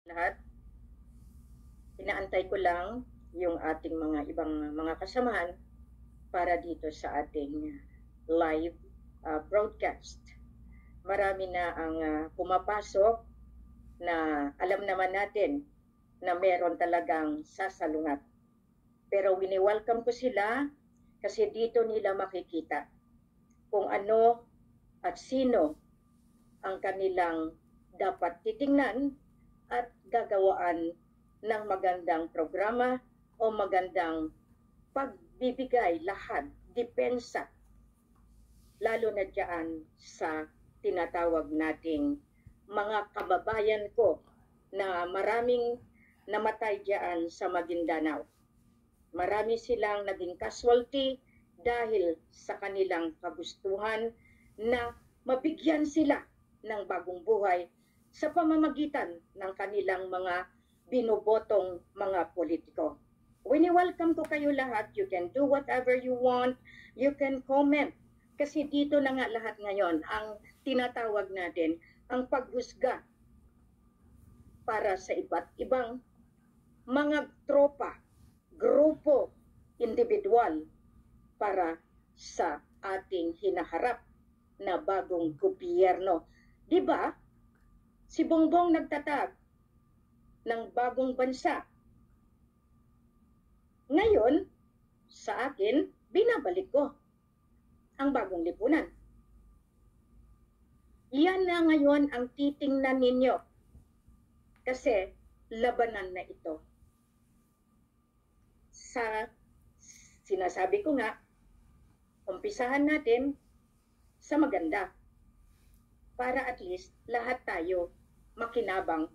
lahat. Inaantay ko lang yung ating mga ibang mga kasamahan para dito sa ating live broadcast. Marami na ang pumapasok na alam naman natin na meron talagang sasalungat. Pero wini-welcome ko sila kasi dito nila makikita kung ano at sino ang kanilang dapat titingnan at gagawaan ng magandang programa o magandang pagbibigay lahat, depensa, lalo na dyan sa tinatawag nating mga kababayan ko na maraming namatay dyan sa Maguindanao. Marami silang naging casualty dahil sa kanilang kagustuhan na mabigyan sila ng bagong buhay sa pamamagitan ng kanilang mga binobotong mga politiko. Wini-welcome ko kayo lahat. You can do whatever you want. You can comment. Kasi dito na nga lahat ngayon ang tinatawag natin ang paghusga para sa iba't ibang mga tropa, grupo, individual para sa ating hinaharap na bagong gobyerno. Diba? Si Bongbong nagtatag ng bagong bansa. Ngayon, sa akin, binabalik ko ang bagong lipunan. Yan na ngayon ang titingnan ninyo kasi labanan na ito. Sa sinasabi ko nga, umpisahan natin sa maganda para at least lahat tayo makinabang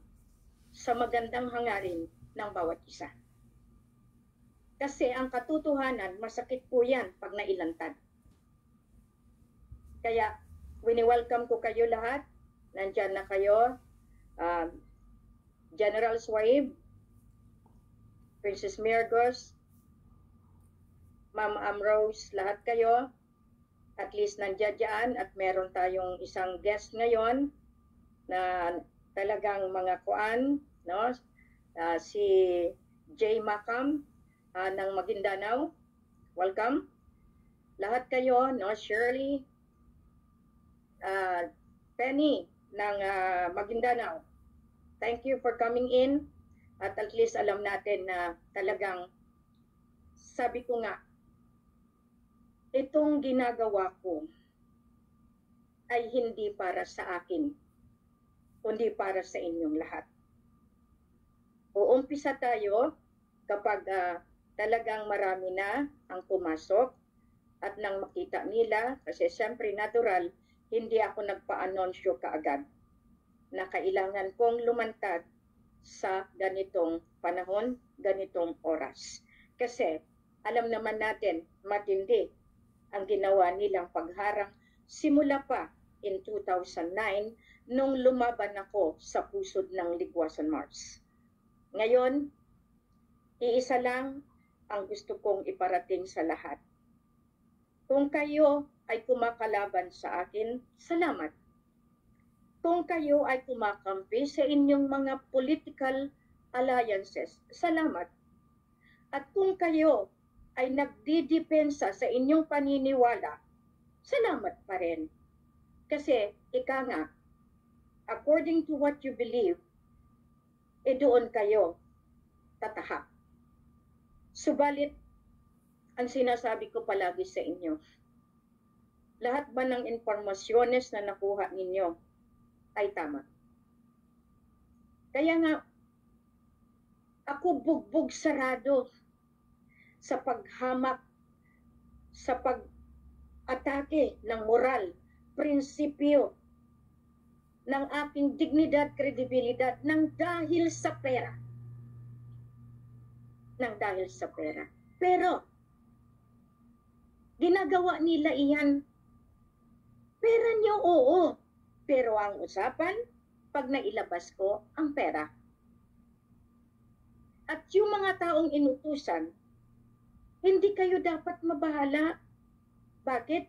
sa magandang hangarin ng bawat isa. Kasi ang katotohanan, masakit po yan pag nailantad. Kaya, wini-welcome ko kayo lahat. Nandyan na kayo. General Swaib, Princess Mirgos, Ma'am Amrose, lahat kayo. At least nandiyan dyan at meron tayong isang guest ngayon na talagang mga kuan, no? Si Jay Macam ng Maguindanao. Welcome. Lahat kayo, no? Shirley, Penny ng Maguindanao. Thank you for coming in. At least alam natin na talagang sabi ko nga, itong ginagawa ko ay hindi para sa akin, kundi para sa inyong lahat. Uumpisa tayo kapag talagang marami na ang pumasok at nang makita nila, kasi siyempre natural, hindi ako nagpa-anonsyo kaagad na kailangan kong lumantad sa ganitong panahon, ganitong oras. Kasi alam naman natin, matindi ang ginawa nilang pagharang simula pa in 2009 nung lumaban ako sa pusod ng Ligwasan Mars. Ngayon, iisa lang ang gusto kong iparating sa lahat. Kung kayo ay kumakalaban sa akin, salamat. Kung kayo ay kumakampi sa inyong mga political alliances, salamat. At kung kayo ay nagdidepensa sa inyong paniniwala, salamat pa rin. Kasi, ika nga, according to what you believe, doon kayo tatahak. Subalit, ang sinasabi ko palagi sa inyo, lahat ba ng impormasyones na nakuha ninyo ay tama? Kaya nga, ako bugbog sarado sa paghamak, sa pag-atake ng moral, prinsipyo, ng aking dignidad, kredibilidad, ng dahil sa pera. Ng dahil sa pera. Pero, ginagawa nila iyan. Pera niyo, oo. Pero ang usapan, pag nailabas ko, ang pera. At yung mga taong inutusan, hindi kayo dapat mabahala. Bakit?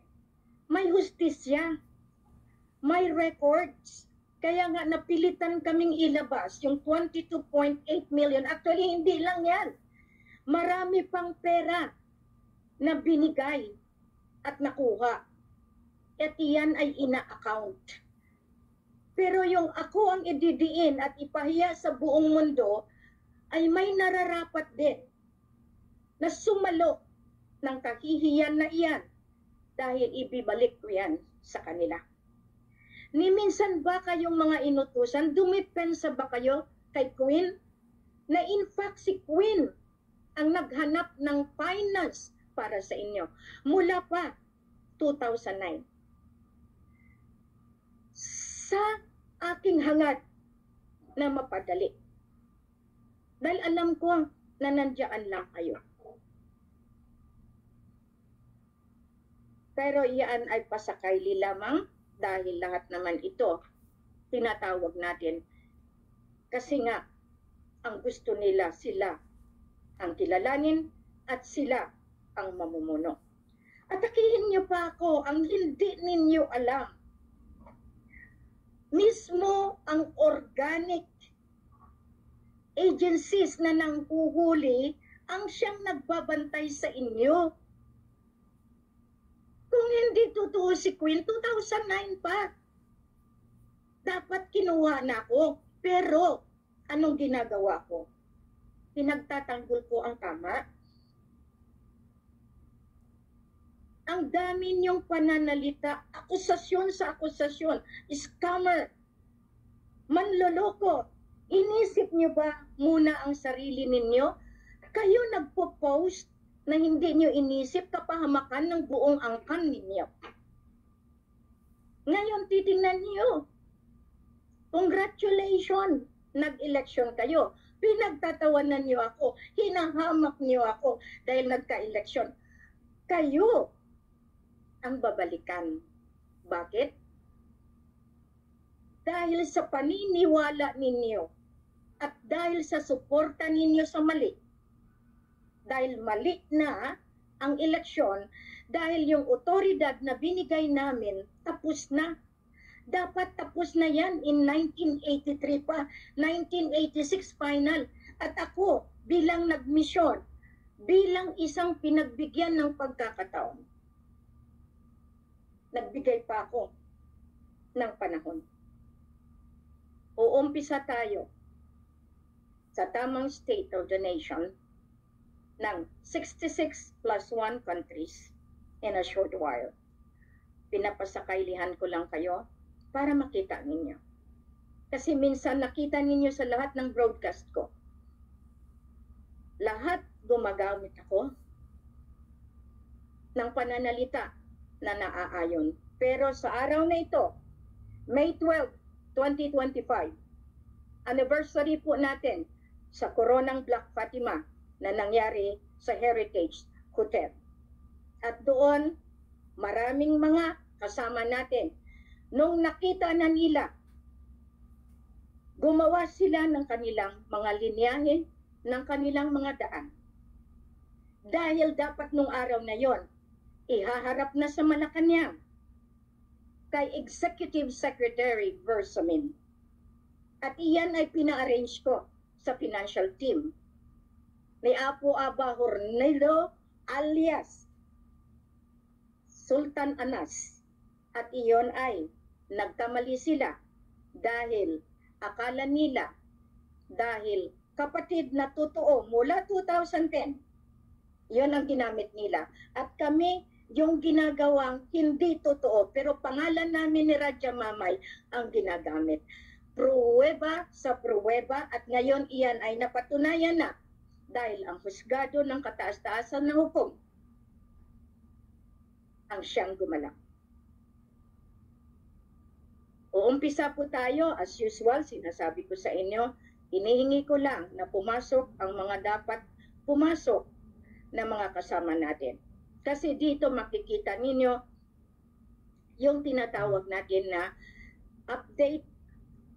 May hustisya. May records. Kaya nga napilitan kaming ilabas yung 22.8 million. Actually, hindi lang yan. Marami pang pera na binigay at nakuha. At iyan ay ina-account. Pero yung ako ang ididiin at ipahiya sa buong mundo, ay may nararapat din na sumalo ng kahihiyan na iyan dahil ibibalik ko yan sa kanila. Ni minsan ba kayong mga inutusan, dumipensa ba kayo kay Queen? Na in fact si Queen ang naghanap ng finance para sa inyo mula pa 2009. Sa aking hangad na mapadali. Dahil alam ko na nandiyan lang kayo. Pero iyan ay pasakayli lamang dahil lahat naman ito tinatawag natin kasi nga ang gusto nila sila ang kilalanin at sila ang mamumuno. Atakihin niyo pa ako ang hindi ninyo alam. Mismo ang organic agencies na nanghuhuli ang siyang nagbabantay sa inyo. Kung hindi totoo si Queen, 2009 pa. Dapat kinuha na ako. Pero, anong ginagawa ko? Pinagtatanggol ko ang tama. Ang dami niyong pananalita, akusasyon sa akusasyon, scammer, manloloko. Inisip niyo ba muna ang sarili ninyo? Kayo nagpo-post na hindi niyo inisip kapahamakan ng buong angkan ninyo. Ngayon, titingnan niyo. Congratulations! Nag-eleksyon kayo. Pinagtatawanan niyo ako. Hinahamak niyo ako dahil nagka-eleksyon. Kayo ang babalikan. Bakit? Dahil sa paniniwala ninyo at dahil sa suporta ninyo sa mali. Dahil mali na ang eleksyon, dahil yung otoridad na binigay namin tapos na. Dapat tapos na yan in 1983 pa, 1986 final. At ako bilang nagmisyon, bilang isang pinagbigyan ng pagkakataon, nagbigay pa ako ng panahon. Uumpisa tayo sa tamang state of the nation ng 66 plus 1 countries in a short while. Pinapasakailihan ko lang kayo para makita ninyo. Kasi minsan nakita ninyo sa lahat ng broadcast ko. Lahat gumagamit ako ng pananalita na naaayon. Pero sa araw na ito, May 12, 2025, anniversary po natin sa Coronang Black Fatima na nangyari sa Heritage Hotel. At doon, maraming mga kasama natin. Nung nakita na nila, gumawa sila ng kanilang mga linyahe, ng kanilang mga daan. Dahil dapat nung araw na yon, ihaharap na sa Malacanang kay Executive Secretary Bersamin. At iyan ay pina-arrange ko sa financial team ni Apo Aba Hornildo alias Sultan Anas. At iyon ay nagkamali sila dahil akala nila dahil kapatid na totoo mula 2010, iyon ang ginamit nila. At kami yung ginagawang hindi totoo pero pangalan namin ni Radya Mamay ang ginagamit. Pruweba sa pruweba at ngayon iyan ay napatunayan na dahil ang husgado ng kataas-taasan na hukom ang siyang gumalang. Uumpisa po tayo, as usual, sinasabi ko sa inyo, hinihingi ko lang na pumasok ang mga dapat pumasok na mga kasama natin. Kasi dito makikita ninyo yung tinatawag natin na update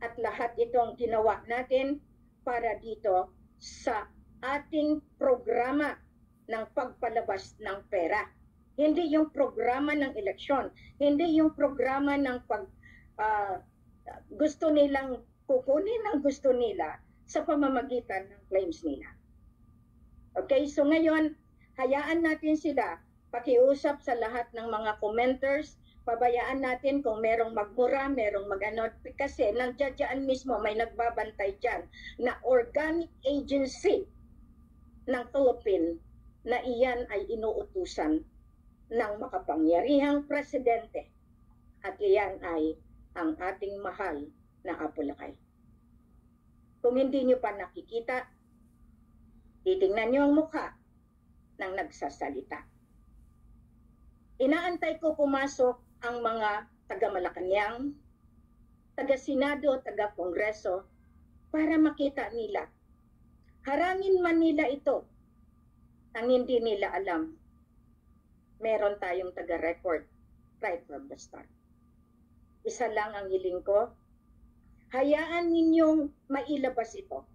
at lahat itong ginawa natin para dito sa ating programa ng pagpalabas ng pera. Hindi yung programa ng eleksyon, hindi yung programa ng gusto nilang kukunin ang gusto nila sa pamamagitan ng claims nila. Okay, so ngayon, hayaan natin sila pakiusap sa lahat ng mga commenters, pabayaan natin kung merong magmura, merong mag-ano, kasi nandiyan mismo may nagbabantay dyan na organic agency ng Philippines na iyan ay inuutusan ng makapangyarihang presidente at iyan ay ang ating mahal na Apo Lakay. Kung hindi nyo pa nakikita, titingnan nyo ang mukha ng nagsasalita. Inaantay ko pumasok ang mga taga-Malacanang, taga-Senado, taga-Kongreso para makita nila. Harangin man nila ito, ang hindi nila alam, meron tayong taga-record right from the start. Isa lang ang hiling ko, hayaan ninyong mailabas ito.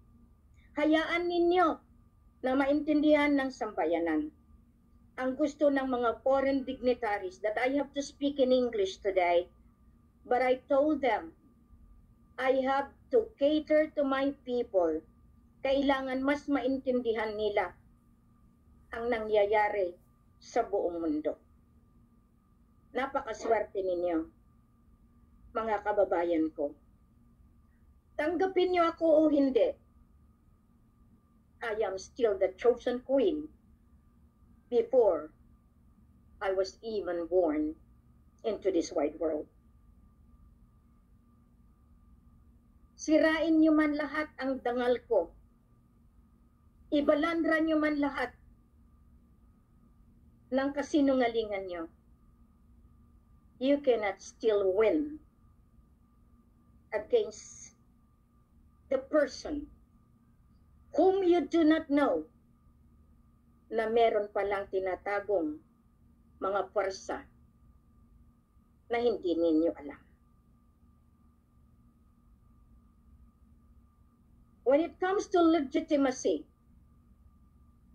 Hayaan ninyo na maintindihan ng sambayanan ang gusto ng mga foreign dignitaries that I have to speak in English today, but I told them, I have to cater to my people. Kailangan mas maintindihan nila ang nangyayari sa buong mundo. Napakaswerte ninyo, mga kababayan ko. Tanggapin niyo ako o hindi, I am still the chosen queen before I was even born into this wide world. Sirain niyo man lahat ang dangal ko. Ibalandra niyo man lahat ng kasinungalingan niyo. You cannot still win against the person whom you do not know na meron palang tinatagong mga pwersa na hindi ninyo alam. When it comes to legitimacy,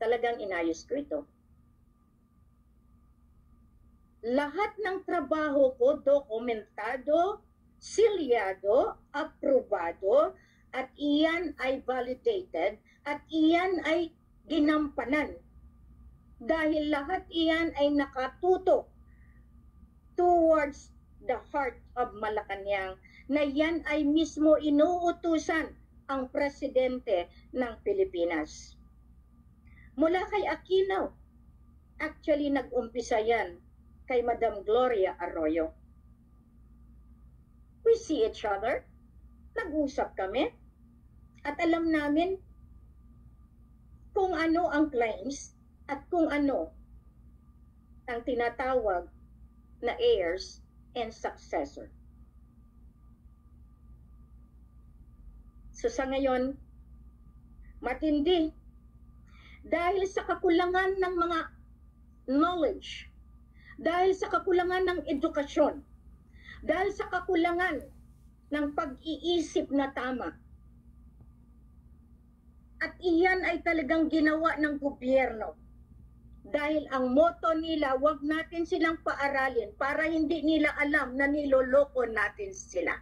talagang inayos ko ito. Lahat ng trabaho ko dokumentado, silyado, aprobado, at iyan ay validated, at iyan ay ginampanan. Dahil lahat iyan ay nakatutok towards the heart of Malacanang, na yan ay mismo inuutusan ang presidente ng Pilipinas. Mula kay Aquino, actually nag-umpisa yan kay Madam Gloria Arroyo. We see each other, nag-usap kami, at alam namin kung ano ang claims at kung ano ang tinatawag na heirs and successor. So sa ngayon, matindi dahil sa kakulangan ng mga knowledge, dahil sa kakulangan ng edukasyon, dahil sa kakulangan ng pag-iisip na tama. At iyan ay talagang ginawa ng gobyerno. Dahil ang motto nila, wag natin silang paaralin para hindi nila alam na niloloko natin sila.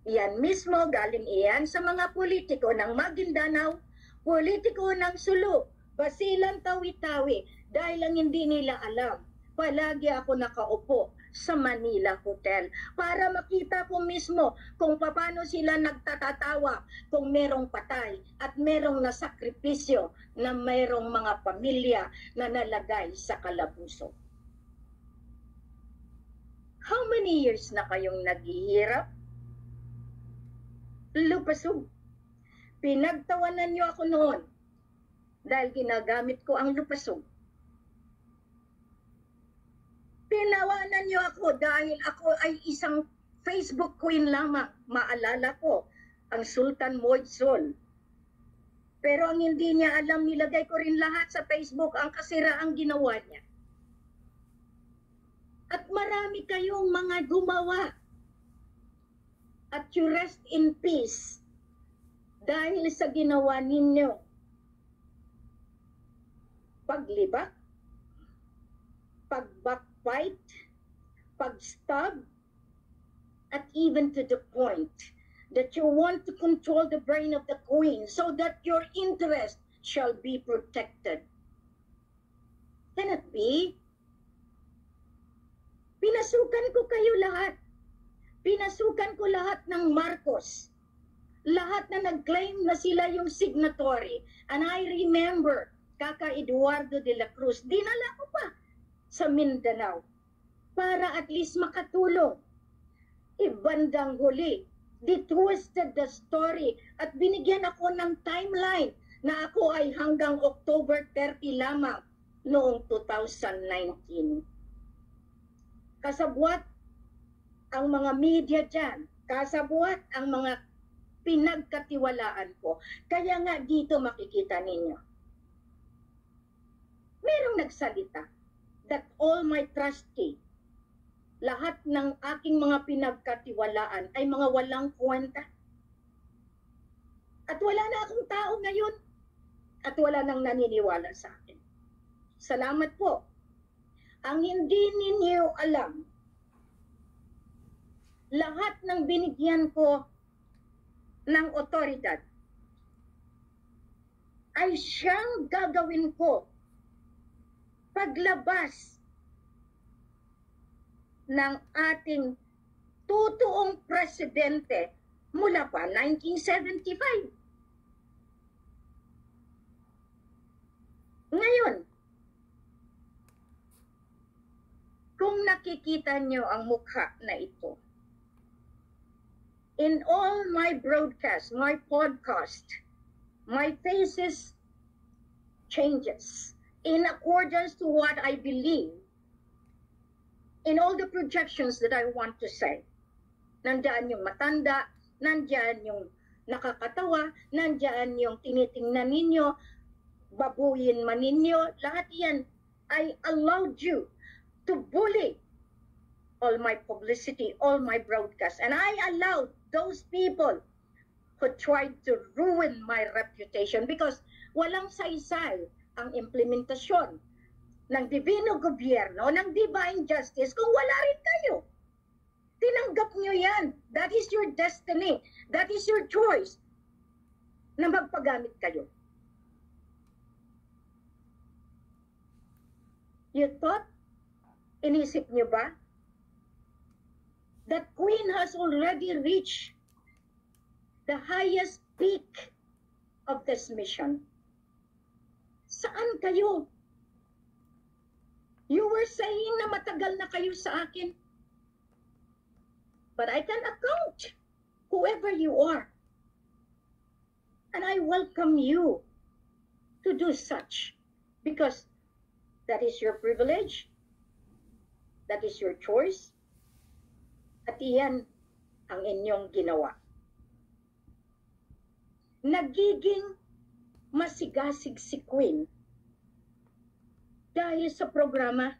Iyan mismo, galing iyan sa mga politiko ng Maguindanao, politiko ng Sulu, Basilan, Tawi-Tawi, dahil lang hindi nila alam. Palagi ako nakaupo sa Manila Hotel para makita ko mismo kung paano sila nagtatatawa kung merong patay at merong nasakripisyo na merong mga pamilya na nalagay sa kalabuso. How many years na kayong naghihirap? Lupasug. Pinagtawanan niyo ako noon dahil ginagamit ko ang lupasug. Tinawanan niyo ako dahil ako ay isang Facebook queen lamang. Maalala ko, ang Sultan Moidsol. Pero ang hindi niya alam, nilagay ko rin lahat sa Facebook ang kasiraang ginawa niya. At marami kayong mga gumawa. At you rest in peace dahil sa ginawa ninyo. Paglibak, pag-backfight, pag-stab, at even to the point that you want to control the brain of the Queen so that your interest shall be protected. Can it be? Pinasukan ko kayo lahat. Pinasukan ko lahat ng Marcos. Lahat na nag-claim na sila yung signatory. And I remember, Kaka Eduardo de la Cruz, dinala ko pa sa Mindanao para at least makatulong. Ibandang huli, they twisted the story at binigyan ako ng timeline na ako ay hanggang October 30 lamang noong 2019. Kasabwat ang mga media dyan, kasabwat ang mga pinagkatiwalaan ko. Kaya nga dito makikita ninyo. Merong nagsalita that all my trustee, lahat ng aking mga pinagkatiwalaan ay mga walang kwenta. At wala na akong tao ngayon. At wala nang naniniwala sa akin. Salamat po. Ang hindi ninyo alam, lahat ng binigyan ko ng otoridad ay siyang gagawin ko paglabas ng ating totoong presidente mula pa 1975. Ngayon, kung nakikita nyo ang mukha na ito, in all my broadcasts, my podcast, my faces changes in accordance to what I believe in all the projections that I want to say. Nandiyan yung matanda, nandiyan yung nakakatawa, nandiyan yung tinitingnan ninyo, babuyin man ninyo, lahat yan, I allowed you to bully all my publicity, all my broadcasts. And I allowed those people who tried to ruin my reputation because walang saysay ang implementasyon ng divino gobyerno, ng divine justice kung wala rin kayo. Tinanggap nyo yan. That is your destiny. That is your choice na magpagamit kayo. You thought, inisip nyo ba, that Queen has already reached the highest peak of this mission? Saan kayo? You were saying na matagal na kayo sa akin. But I can account whoever you are. And I welcome you to do such because that is your privilege. That is your choice. At iyan ang inyong ginawa. Nagiging masigasig si Queen dahil sa programa.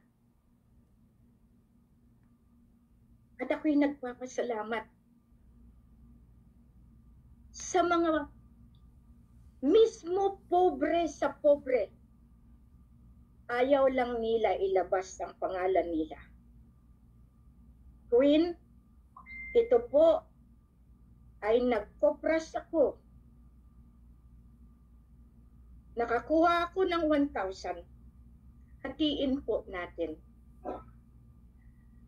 At ako'y nagpapasalamat sa mga mismo pobre sa pobre. Ayaw lang nila ilabas ang pangalan nila. Queen, ito po ay nagkopras ako. Nakakuha ako ng 1,000. Hatiin po natin.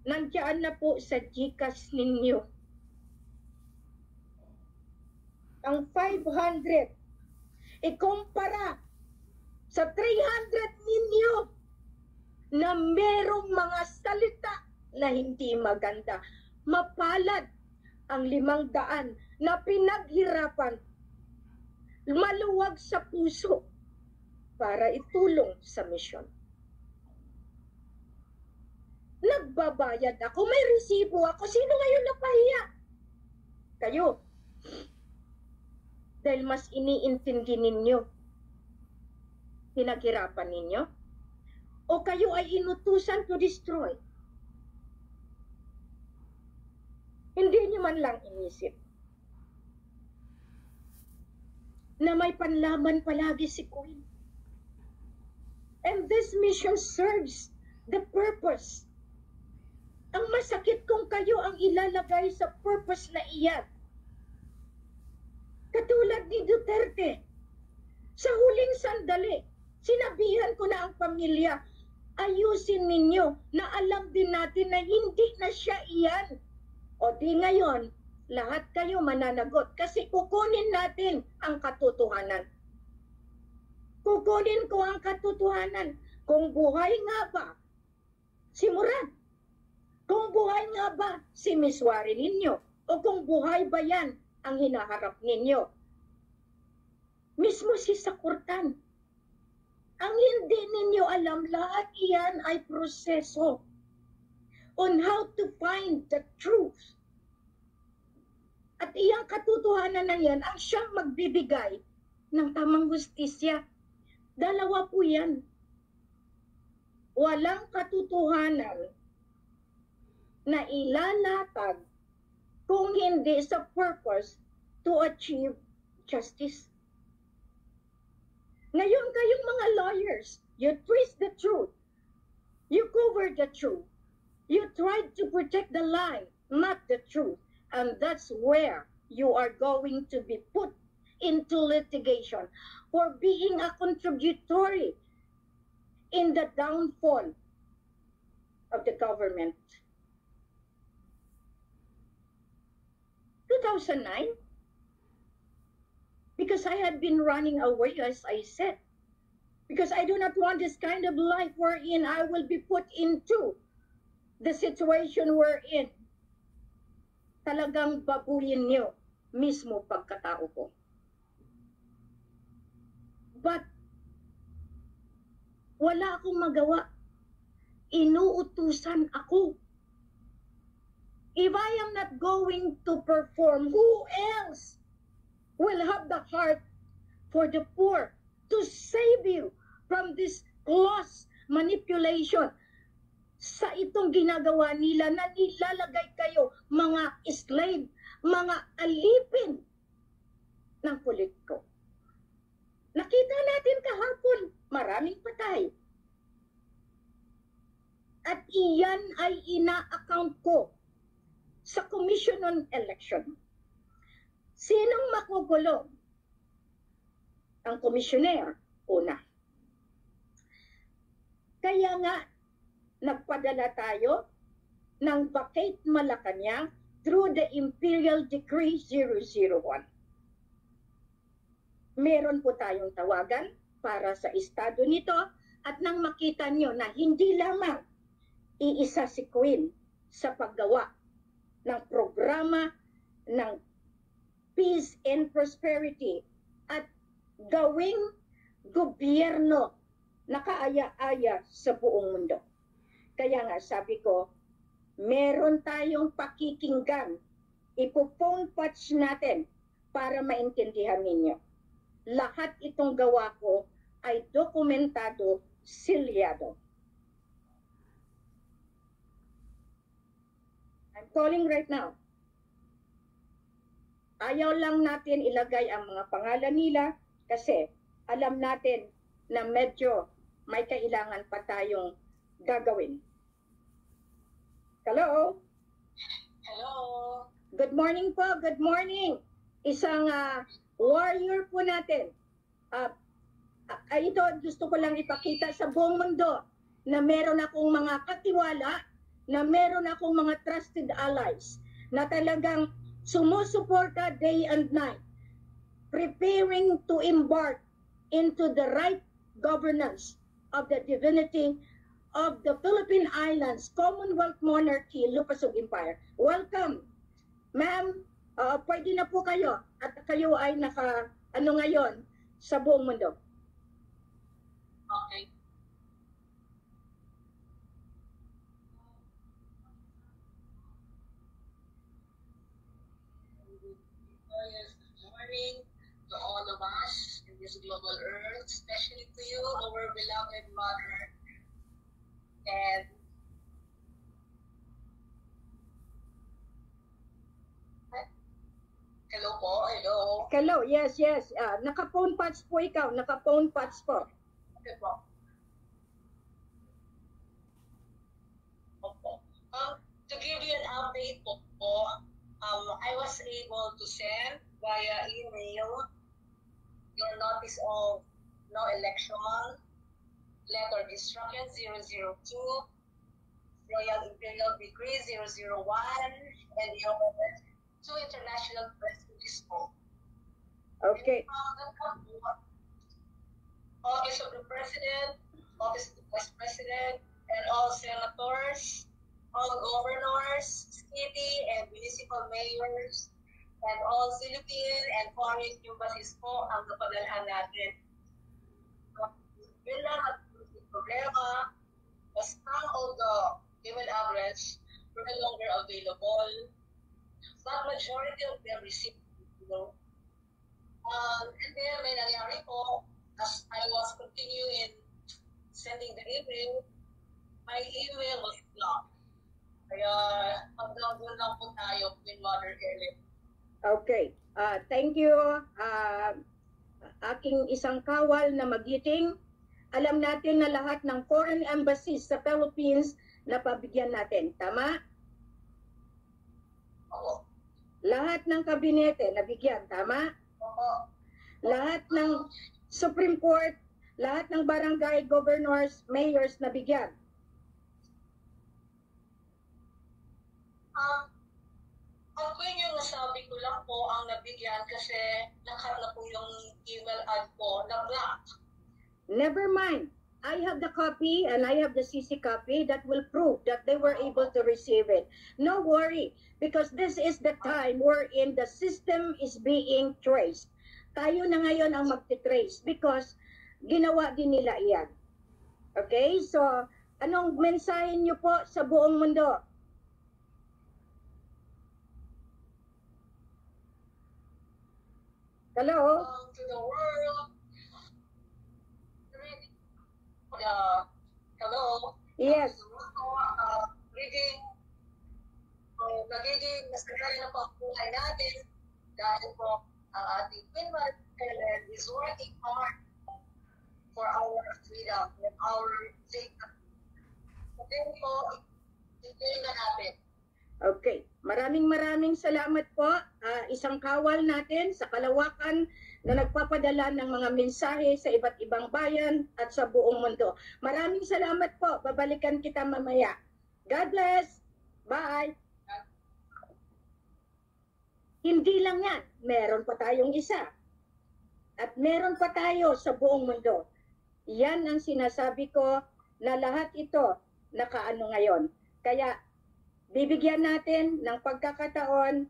Nandiyan na po sa GCash ninyo. Ang 500, ikumpara sa 300 ninyo na merong mga salita na hindi maganda. Mapalad ang 500 na pinaghirapan, maluwag sa puso para itulong sa misyon. Nagbabayad ako, may resibo ako. Sino ngayon napahiya? Kayo. Dahil mas iniintindi ninyo, pinaghirapan ninyo, o kayo ay inutusan to destroy. Hindi nyo man lang inisip na may panlaban palagi si Queen. And this mission serves the purpose Ang masakit kung kayo ang ilalagay sa purpose na iyan. Katulad ni Duterte, sa huling sandali, sinabihan ko na ang pamilya, ayusin ninyo na alam din natin na hindi na siya iyan. O di ngayon, lahat kayo mananagot kasi kukunin natin ang katotohanan. Kukunin ko ang katotohanan. Kung buhay nga ba si Murad, kung buhay nga ba si Miss Wari ninyo, o kung buhay ba yan ang hinaharap ninyo. Mismo si Sakurtan. Ang hindi ninyo alam, lahat iyan ay proseso on how to find the truth. At iyang katotohanan na yan ang siyang magbibigay ng tamang hustisya. Dalawa po yan. Walang katotohanan na ilalatag kung hindi sa purpose to achieve justice. Ngayon kayong mga lawyers, you twist the truth. You cover the truth. You tried to protect the lie, not the truth. And that's where you are going to be put into litigation for being a contributory in the downfall of the government. 2009, because I had been running away, as I said, because I do not want this kind of life wherein I will be put into the situation we're in. Talagang babuyin niyo mismo pagkatao ko. But wala akong magawa. Inuutusan ako. If I am not going to perform, who else will have the heart for the poor to save you from this class manipulation sa itong ginagawa nila na nilalagay kayo mga slave, mga alipin ng politiko. Nakita natin kahapon, maraming patay. At iyan ay ina-account ko sa Commission on Election. Sinong makukulong? Ang komisyoner, una. Kaya nga, nagpadala tayo ng vacate Malacanang through the Imperial Decree 001. Meron po tayong tawagan para sa estado nito at nang makita nyo na hindi lamang iisa si Queen sa paggawa ng programa ng peace and prosperity at gawing gobyerno na kaaya-aya sa buong mundo. Kaya nga sabi ko, meron tayong pakikinggan, ipo-phone patch natin para maintindihan ninyo. Lahat itong gawa ko ay dokumentado, silyado. I'm calling right now. Ayaw lang natin ilagay ang mga pangalan nila kasi alam natin na medyo may kailangan pa tayong gagawin. Hello? Hello? Good morning po, good morning. Isang warrior po natin. Ito, gusto ko lang ipakita sa buong mundo na meron akong mga katiwala, na meron akong mga trusted allies, na talagang sumusuporta day and night, preparing to embark into the right governance of the divinity of the Philippine Islands, Commonwealth Monarchy, Lupasug Empire. Welcome, ma'am. Pwede na po kayo at kayo ay ngayon sa buong mundo. Okay. Good morning to all of us in this global earth, especially to you, our beloved mother. And hello po, hello. Hello, yes. Naka-phone patch po ikaw, naka-phone patch po. Okay po. Opo. to give you an update po, I was able to send via email your notice of no election, letter of instruction 002, Royal Imperial Decree 001, and your two international press release po. Okay. Office of the President, Office of the Vice President, and all senators, all governors, city and municipal mayors, and all Philippine and foreign embassies po ang napadalhan natin. Yun lang at problema, as some of the email address were no longer available, but majority of them received, you know. And then may nangyari po, as I was continuing sending the email, my email was blocked. Kaya hanggang doon lang po tayo with Mother Helen. Okay. Thank you. Aking isang kawal na magiting. Alam natin na lahat ng foreign embassies sa Philippines na pabigyan natin. Tama? Oo. Lahat ng kabinete nabigyan. Tama? Oo. Lahat ng Supreme Court, lahat ng barangay governors, mayors nabigyan. Ako yung nasabi ko lang po ang nabigyan kasi lahat na po yung email ad po na-block. Never mind. I have the copy and I have the CC copy that will prove that they were able to receive it. No worry, because this is the time wherein the system is being traced. Tayo na ngayon ang magti-trace because ginawa din nila iyan. Okay? So, anong mensahe niyo po sa buong mundo? Hello? To the world. Hello? Yes. Nagiging nasagay na po ang buhay natin dahil po ang ating Queen Mother Helen is working hard for our freedom and our safety. Then po, ituloy na natin. Okay. Maraming salamat po. Isang kawal natin sa kalawakan na nagpapadala ng mga mensahe sa iba't ibang bayan at sa buong mundo. Maraming salamat po. Babalikan kita mamaya. God bless. Bye. Hindi lang yan. Meron pa tayong isa. At meron pa tayo sa buong mundo. Yan ang sinasabi ko na lahat ito nakaano ngayon. Kaya bibigyan natin ng pagkakataon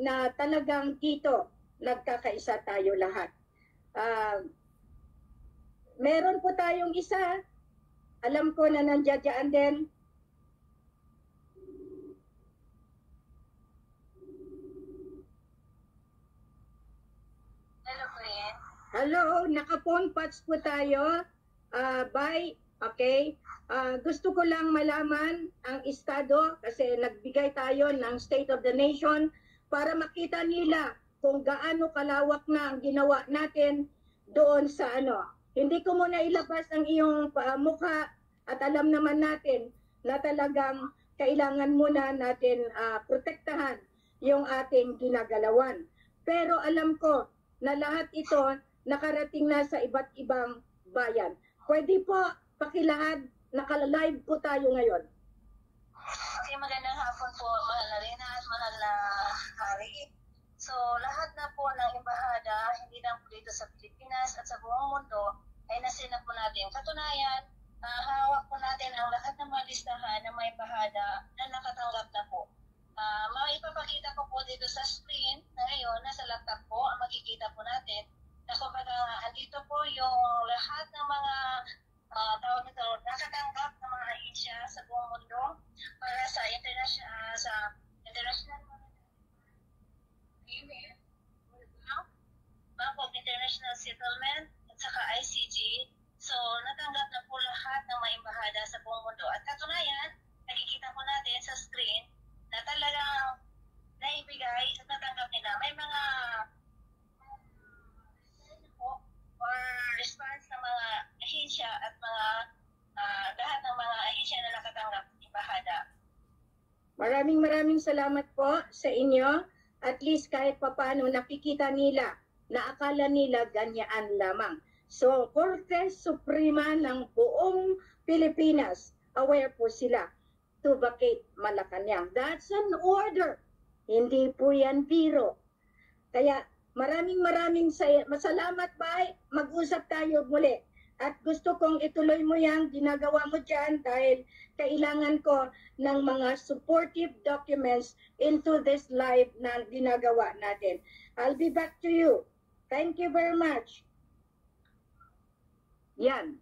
na talagang dito nagkakaisa tayo lahat. Meron po tayong isa. Alam ko na nandiyan din. Hello, Queen. Hello, naka-phone patch po tayo. Bye. Okay. Gusto ko lang malaman ang estado kasi nagbigay tayo ng State of the Nation para makita nila kung gaano kalawak na ang ginawa natin doon sa ano. Hindi ko muna ilabas ang iyong mukha at alam naman natin na talagang kailangan muna natin protektahan yung ating ginagalawan. Pero alam ko na lahat ito nakarating na sa iba't ibang bayan. Pwede po pakilahad, naka-live po tayo ngayon. Okay, magandang hapon po, mahal na Rina at mahal na Hari. So, lahat na po ng embahada, hindi lang po dito sa Pilipinas at sa buong mundo, ay nasina po natin. Katunayan, hawak po natin ang lahat ng mga listahan ng mga embahada na nakatanggap na po. Maipapakita ko po dito sa screen na ngayon, nasa laptop po, ang makikita po natin na kumbaga andito po yung lahat ng mga tawag nito, nakatanggap ng mga ahensya sa buong mundo para sa international Bank of International Settlement at saka ICG. So, natanggap na po lahat ng mga embahada sa buong mundo. At katunayan, nakikita po natin sa screen na talagang naibigay at natanggap nila. May mga or response ng mga ahensya at mga lahat ng mga ahensya na nakatanggap ng embahada. Maraming salamat po sa inyo. At least kahit papano nakikita nila na akala nila ganyan lamang. So, Korte Suprema ng buong Pilipinas, aware po sila to vacate Malacanang. That's an order. Hindi po yan biro. Kaya maraming salamat, Bay. Mag-usap tayo muli. At gusto kong ituloy mo yung ginagawa mo dyan dahil kailangan ko ng mga supportive documents into this live na ginagawa natin. I'll be back to you. Thank you very much. Yan.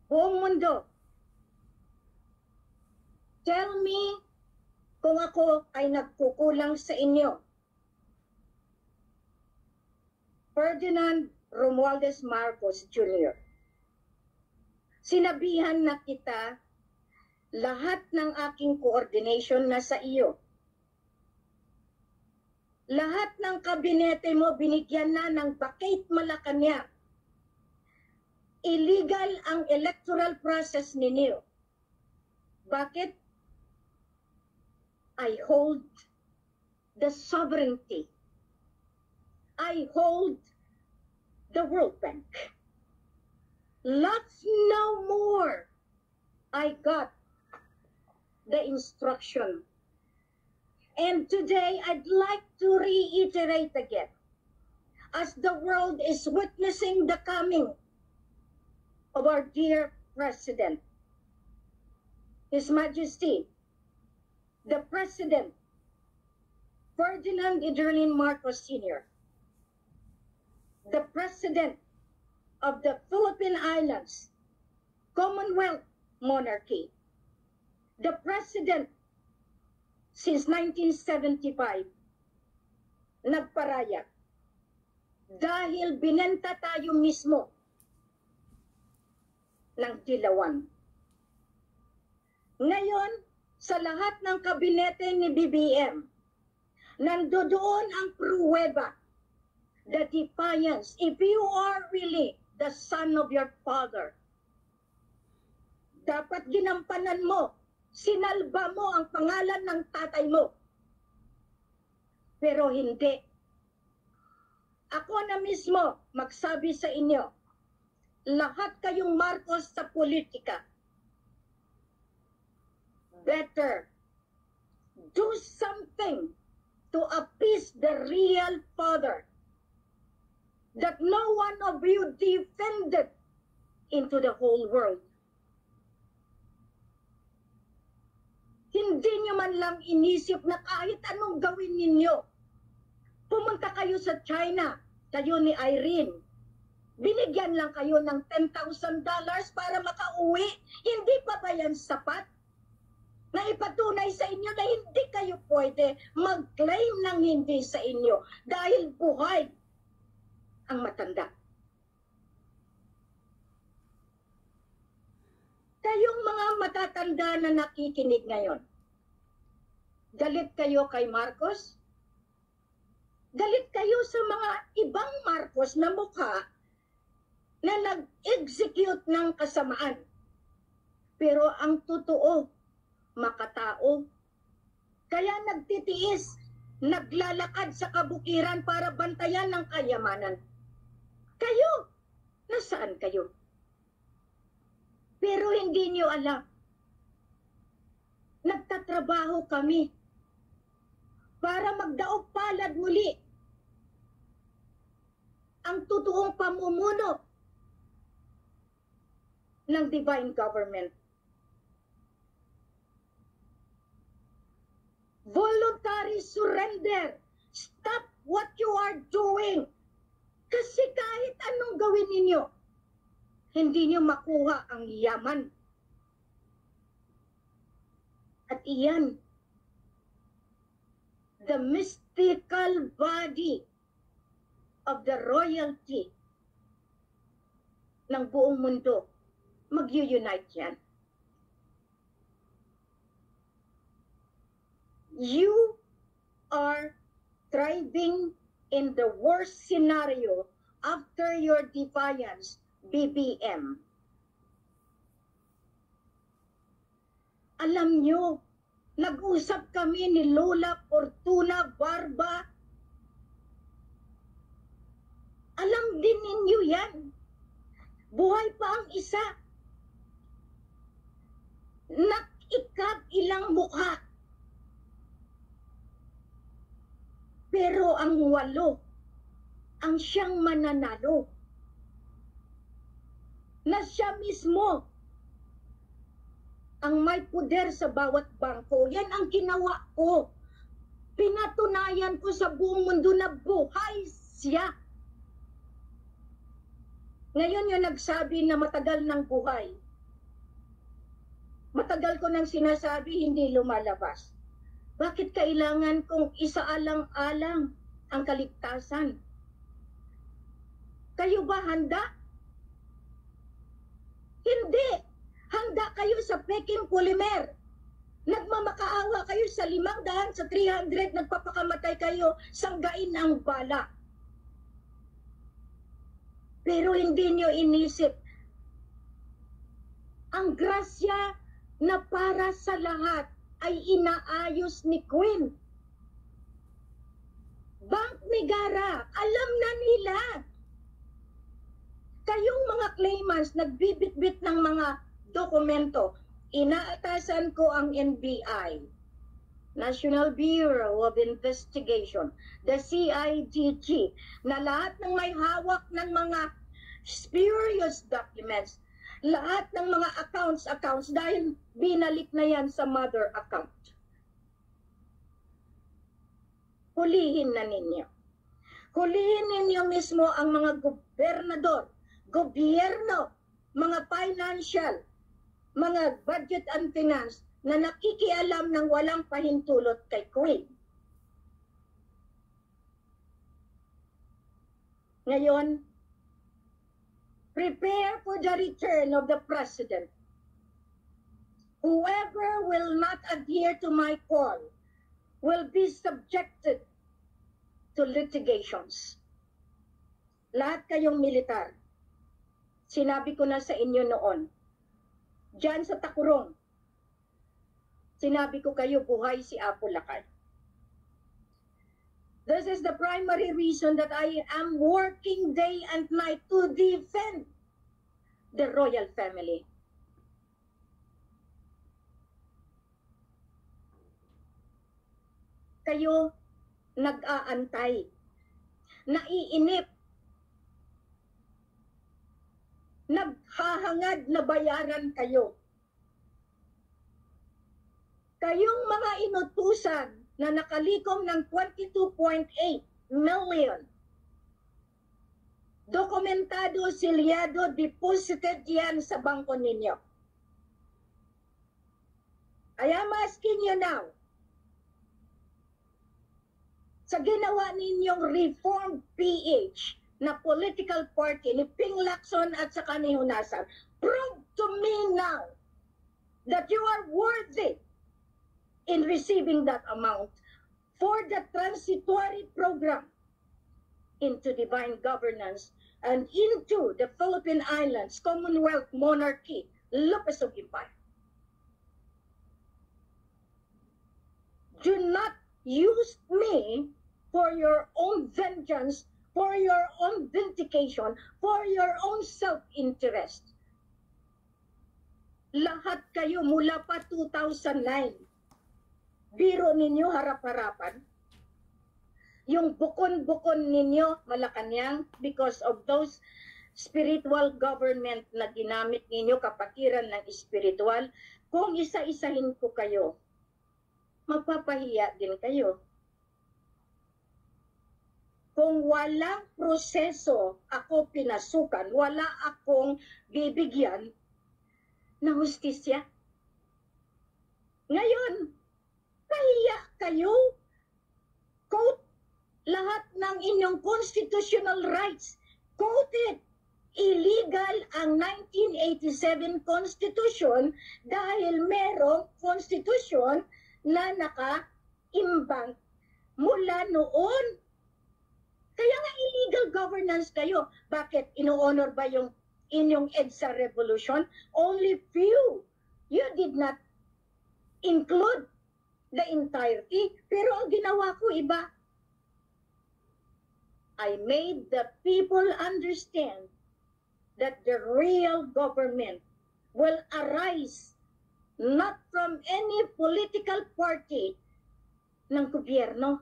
Buong mundo. Tell me kung ako ay nagkukulang sa inyo. Ferdinand Romualdez Marcos Jr. Sinabihan na kita lahat ng aking coordination na sa iyo. Lahat ng kabinete mo binigyan na ng vacate Malacanang. Illegal ang electoral process ninyo. Bakit? I hold the sovereignty. I hold the World Bank. Let's know more. I got the instruction. And today I'd like to reiterate again, as the world is witnessing the coming of our dear President, His Majesty, the President, Ferdinand Idurlin Marcos Sr., the President of the Philippine Islands, Commonwealth Monarchy, the President since 1975, nagparaya dahil binenta tayo mismo ng dilawan. Ngayon, sa lahat ng kabinete ni BBM, nandoon ang pruweba, the defiance. If you are really the son of your father, dapat ginampanan mo, sinalba mo ang pangalan ng tatay mo. Pero hindi. Ako na mismo magsabi sa inyo, lahat kayong Marcos sa politika, better do something to appease the real father that no one of you defended into the whole world. Hindi nyo man lang inisip na kahit anong gawin ninyo. Pumunta kayo sa China, kayo ni Irene. Binigyan lang kayo ng $10,000 para makauwi. Hindi pa ba yan sapat? Na ipatunay sa inyo na hindi kayo pwede mag-claim ng hindi sa inyo dahil buhay ang matanda. Kayong mga matatanda na nakikinig ngayon, galit kayo kay Marcos? Galit kayo sa mga ibang Marcos na mukha na nag-execute ng kasamaan. Pero ang totoo, makatao. Kaya nagtitiis, naglalakad sa kabukiran para bantayan ng kayamanan. Kayo, nasaan kayo? Pero hindi niyo alam. Nagtatrabaho kami para magdaog palad muli ang totoong pamumuno ng divine government. Voluntary surrender. Stop what you are doing. Kasi kahit anong gawin ninyo, hindi niyo makuha ang yaman. At iyan, the mystical body of the royalty ng buong mundo, mag-unite yan. You are thriving in the worst scenario after your defiance, BBM. Alam nyo, Nag-usap kami ni Lola Fortuna Barba. Alam din ninyo yan. Buhay pa ang isa. Nakikab ilang mukha. Pero ang 8 ang siyang mananalo. Na siya mismo ang may puder sa bawat bangko. Yan ang ginawa ko. Pinatunayan ko sa buong mundo na buhay siya. Ngayon yung nagsabi na matagal ng buhay. Matagal ko nang sinasabi, hindi lumalabas. Bakit kailangan kong isaalang-alang ang kaligtasan? Kayo ba handa? Hindi. Handa kayo sa peking polymer. Nagmamakaawa kayo sa 500, sa 300, nagpapakamatay kayo, sanggain ang bala. Pero hindi nyo inisip ang grasya na para sa lahat ay inaayos ni Queen. Bank Negara, alam na nila. Kayong mga claimants, nagbibitbit ng mga dokumento. Inaatasan ko ang NBI, National Bureau of Investigation, the CIDG, na lahat ng may hawak ng mga spurious documents, lahat ng mga accounts, dahil binalik na yan sa mother account. Hulihin na ninyo. Hulihin ninyo mismo ang mga gobernador, gobyerno, mga financial, mga budget and finance na nakikialam ng walang pahintulot kay Queen. Ngayon, prepare for the return of the President. Whoever will not adhere to my call will be subjected to litigations. Lahat kayong militar, sinabi ko na sa inyo noon, diyan sa Takurong, sinabi ko kayo, buhay si Apo Lakay. This is the primary reason that I am working day and night to defend the royal family. Kayo nag-aantay, naiinip, naghahangad na bayaran kayo. Kayong mga inutusan na nakalikom ng 22.8 million, dokumentado, silyado, deposited yan sa bangko ninyo. I am asking you now, sa ginawa ninyong Reformed PH na political party ni Ping Lacson at saka ni Hunasan, prove to me now that you are worthy in receiving that amount for the transitory program into divine governance and into the Philippine Islands Commonwealth Monarchy, Lucasog Empire. Do not use me for your own vengeance, for your own vindication, for your own self-interest. Lahat kayo mula pa 2009, biro ninyo harap-harapan. Yung bukon-bukon ninyo, Malacanang, because of those spiritual government na ginamit ninyo, kapatiran ng spiritual, kung isa-isahin ko kayo, magpapahiya din kayo. Kung walang proseso ako pinasukan, wala akong bibigyan na hustisya. Ngayon, pahiya kayo. Quote lahat ng inyong constitutional rights. Quoted, illegal ang 1987 Constitution dahil merong Constitution na naka-imbang mula noon. Kaya nga illegal governance kayo. Bakit? Ino-honor ba yung inyong EDSA revolution? Only few. You did not include the entirety, pero ang ginawa ko iba. I made the people understand that the real government will arise not from any political party ng gobyerno.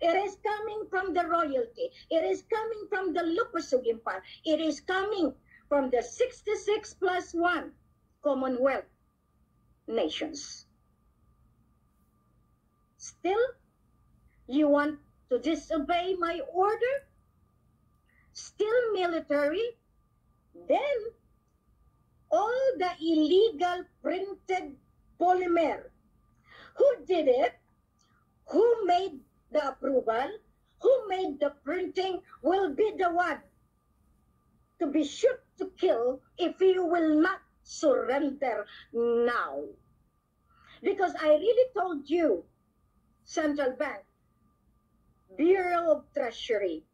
It is coming from the royalty. It is coming from the Lucasug Empire. It is coming from the 66 plus 1 Commonwealth nations. Still, you want to disobey my order? Still military? Then, all the illegal printed polymer, who did it, who made the approval, who made the printing, will be the one to be shoot to kill if you will not surrender now. Because I really told you, Central Bank, Bureau of Treasury,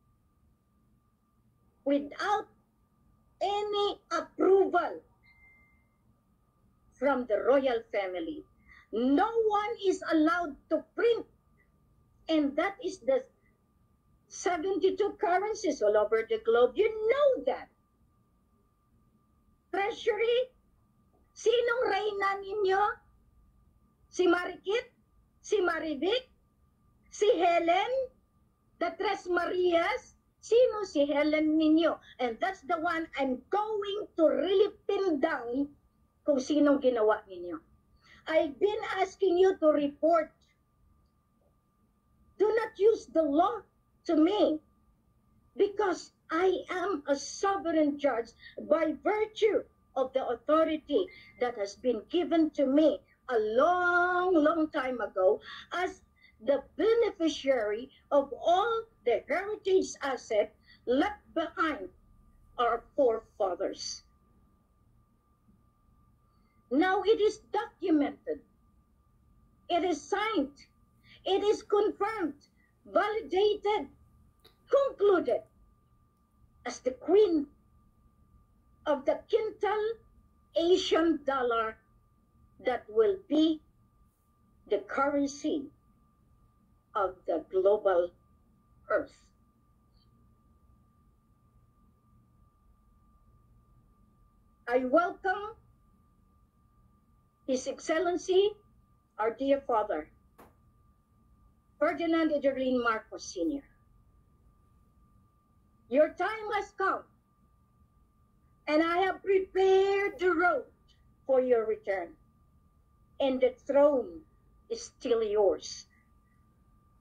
without any approval from the royal family, no one is allowed to print. And that is the 72 currencies all over the globe. You know that. Treasury, sinong reyna ninyo? Si Marikit? Si Marivic? Si Helen? The Tres Marias? Sino si Helen ninyo? And that's the one I'm going to really pin down kung sinong ginawa ninyo. I've been asking you to report. Do not use the law to me because I am a sovereign judge by virtue of the authority that has been given to me a long, long time ago as the beneficiary of all the heritage asset left behind our forefathers. Now it is documented. It is signed. It is confirmed, validated, concluded as the queen of the quintal Asian dollar that will be the currency of the global earth. I welcome His Excellency, our dear father, Ferdinand Edelin Marcos Sr. Your time has come, and I have prepared the road for your return, and the throne is still yours.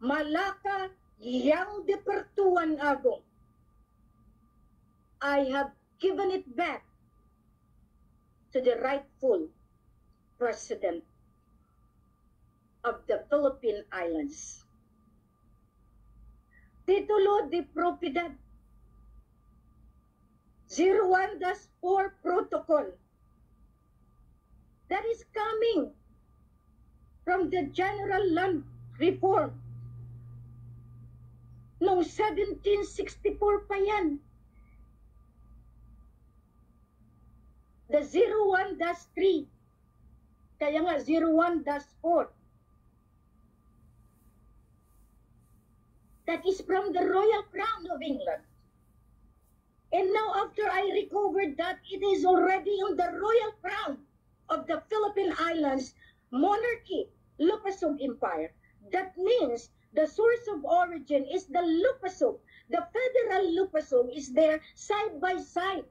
Malaka yang depertuan agong. I have given it back to the rightful president of the Philippine Islands. Titulo de Propiedad 01-4 Protocol that is coming from the General Land Reform noong 1764 pa yan. The 01-3 kaya nga 01-4 that is from the Royal Crown of England. And now after I recovered that, it is already on the Royal Crown of the Philippine Islands monarchy, Lucasug Empire. That means the source of origin is the Lucasug. The federal Lucasug is there side by side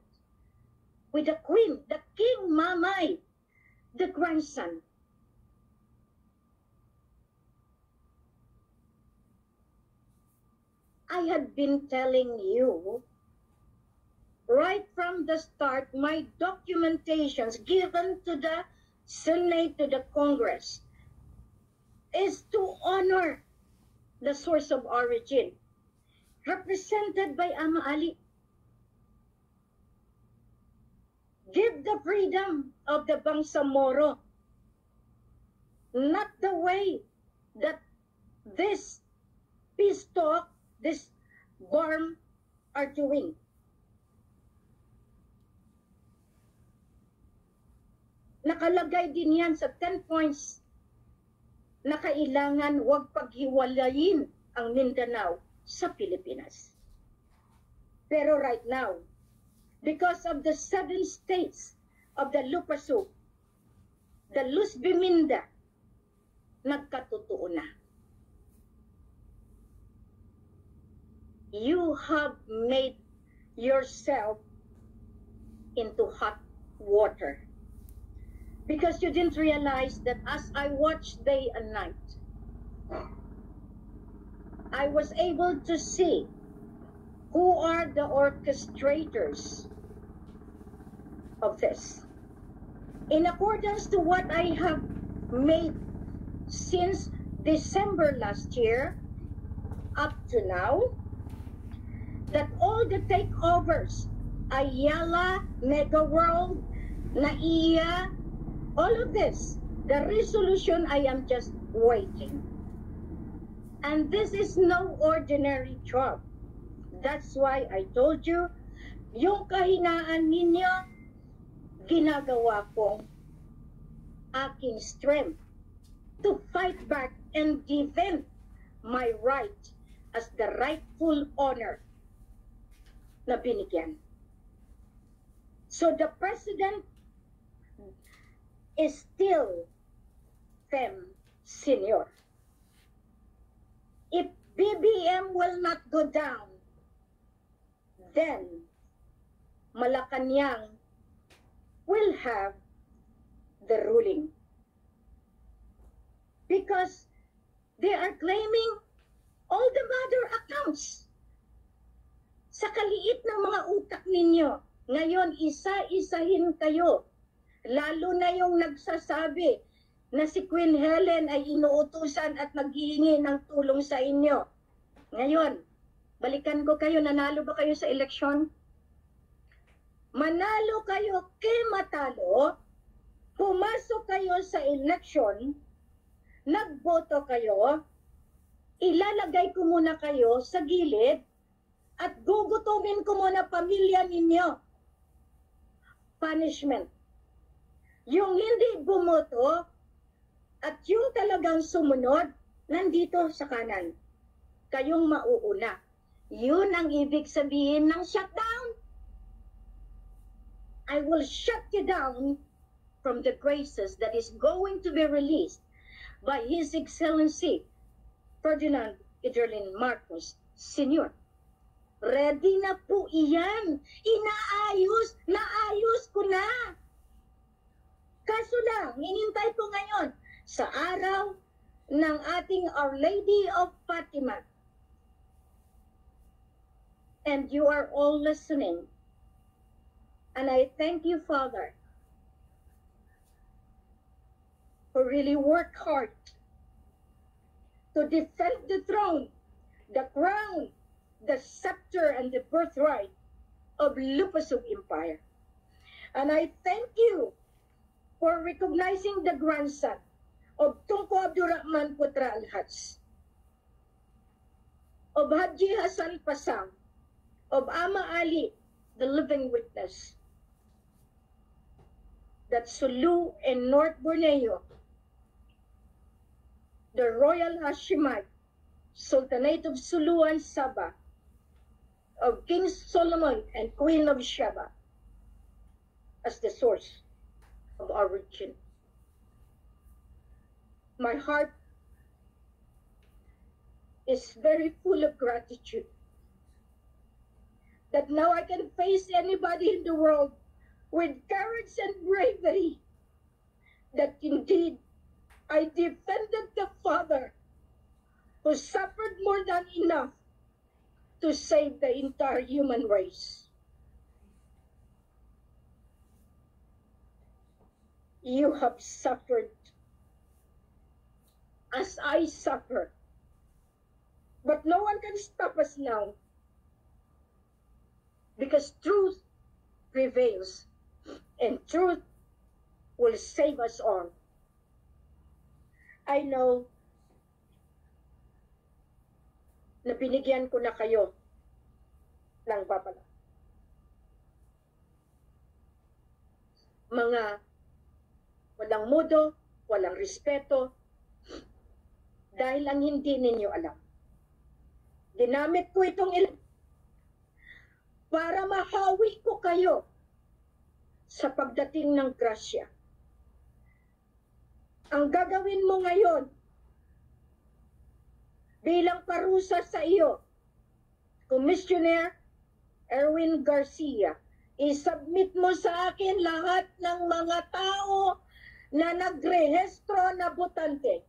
with the queen, the King Mamay, the grandson. I had been telling you right from the start, my documentations given to the Senate, to the Congress, is to honor the source of origin, represented by Ama Ali. Give the freedom of the Bangsamoro, not the way that this peace talk, this BARM are doing. Nakalagay din yan sa 10 points na kailangan huwag paghiwalayin ang Mindanao sa Pilipinas. Pero right now, because of the 7 states of the Lupasug, the Luz Biminda, nagkatotoo na. You have made yourself into hot water. Because you didn't realize that as I watched day and night, I was able to see who are the orchestrators of this. In accordance to what I have made since December last year up to now, that all the takeovers, Ayala, Mega World, NAIA, all of this, the resolution, I am just waiting. And this is no ordinary job. That's why I told you, yung kahinaan ninyo, ginagawa kong aking strength to fight back and defend my right as the rightful honor na binigyan. So the president is still Fem Senior. If BBM will not go down, then Malacanang will have the ruling. Because they are claiming all the mother accounts. Sa kaliit ng mga utak ninyo, ngayon isa-isahin kayo. Lalo na yung nagsasabi na si Queen Helen ay inuutusan at naghihingi ng tulong sa inyo. Ngayon, balikan ko kayo, nanalo ba kayo sa eleksyon? Manalo kayo kay matalo, pumasok kayo sa eleksyon, nagboto kayo, ilalagay ko muna kayo sa gilid, at gugutumin ko muna pamilya ninyo. Punishment. Yung hindi bumoto at yung talagang sumunod, nandito sa kanan. Kayong mauuna. Yun ang ibig sabihin ng shutdown. I will shut you down from the graces that is going to be released by His Excellency Ferdinand Iderlin Marcos Sr. Ready na po iyan. Naayos ko na. Kaso lang, inintay ko ngayon sa araw ng ating Our Lady of Fatima. And you are all listening. And I thank you, Father, who really worked hard to defend the throne, the crown, the scepter, and the birthright of Lupasug Empire. And I thank you for recognizing the grandson of Tunku Abdurrahman Putra Alhaj, of Haji Hassan Pasang, of Ama Ali, the living witness, that Sulu and North Borneo, the Royal Hashemite Sultanate of Sulu and Sabah, of King Solomon and Queen of Sheba, as the source of our origin. My heart is very full of gratitude that now I can face anybody in the world with courage and bravery, that indeed I defended the Father who suffered more than enough to save the entire human race. You have suffered as I suffer, but no one can stop us now, because truth prevails and truth will save us all. I know na binigyan ko na kayo ng babala. Mga walang mudo, walang respeto, Dahil ang hindi ninyo alam. Ginamit ko itong para mahawi ko kayo sa pagdating ng grasya. Ang gagawin mo ngayon bilang parusa sa iyo, Commissioner Erwin Garcia, isubmit mo sa akin lahat ng mga tao na nagrehistro na botante.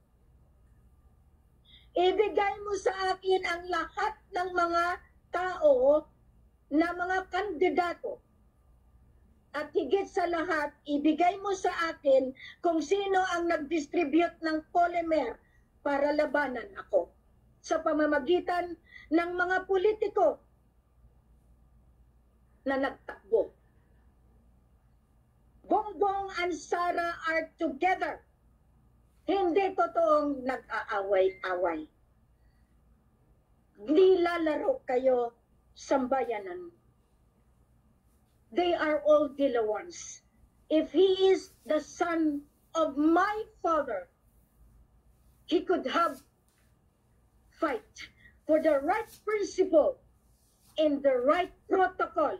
Ibigay mo sa akin ang lahat ng mga tao na mga kandidato. At higit sa lahat, ibigay mo sa akin kung sino ang nag-distribute ng polymer para labanan ako sa pamamagitan ng mga politiko na nagtakbo. Bongbong and Sara are together. Hindi totoong nag-aaway-away. Nilalaro kayo sa bayanan. They are all Dilawans. If he is the son of my father, he could have fight for the right principle and the right protocol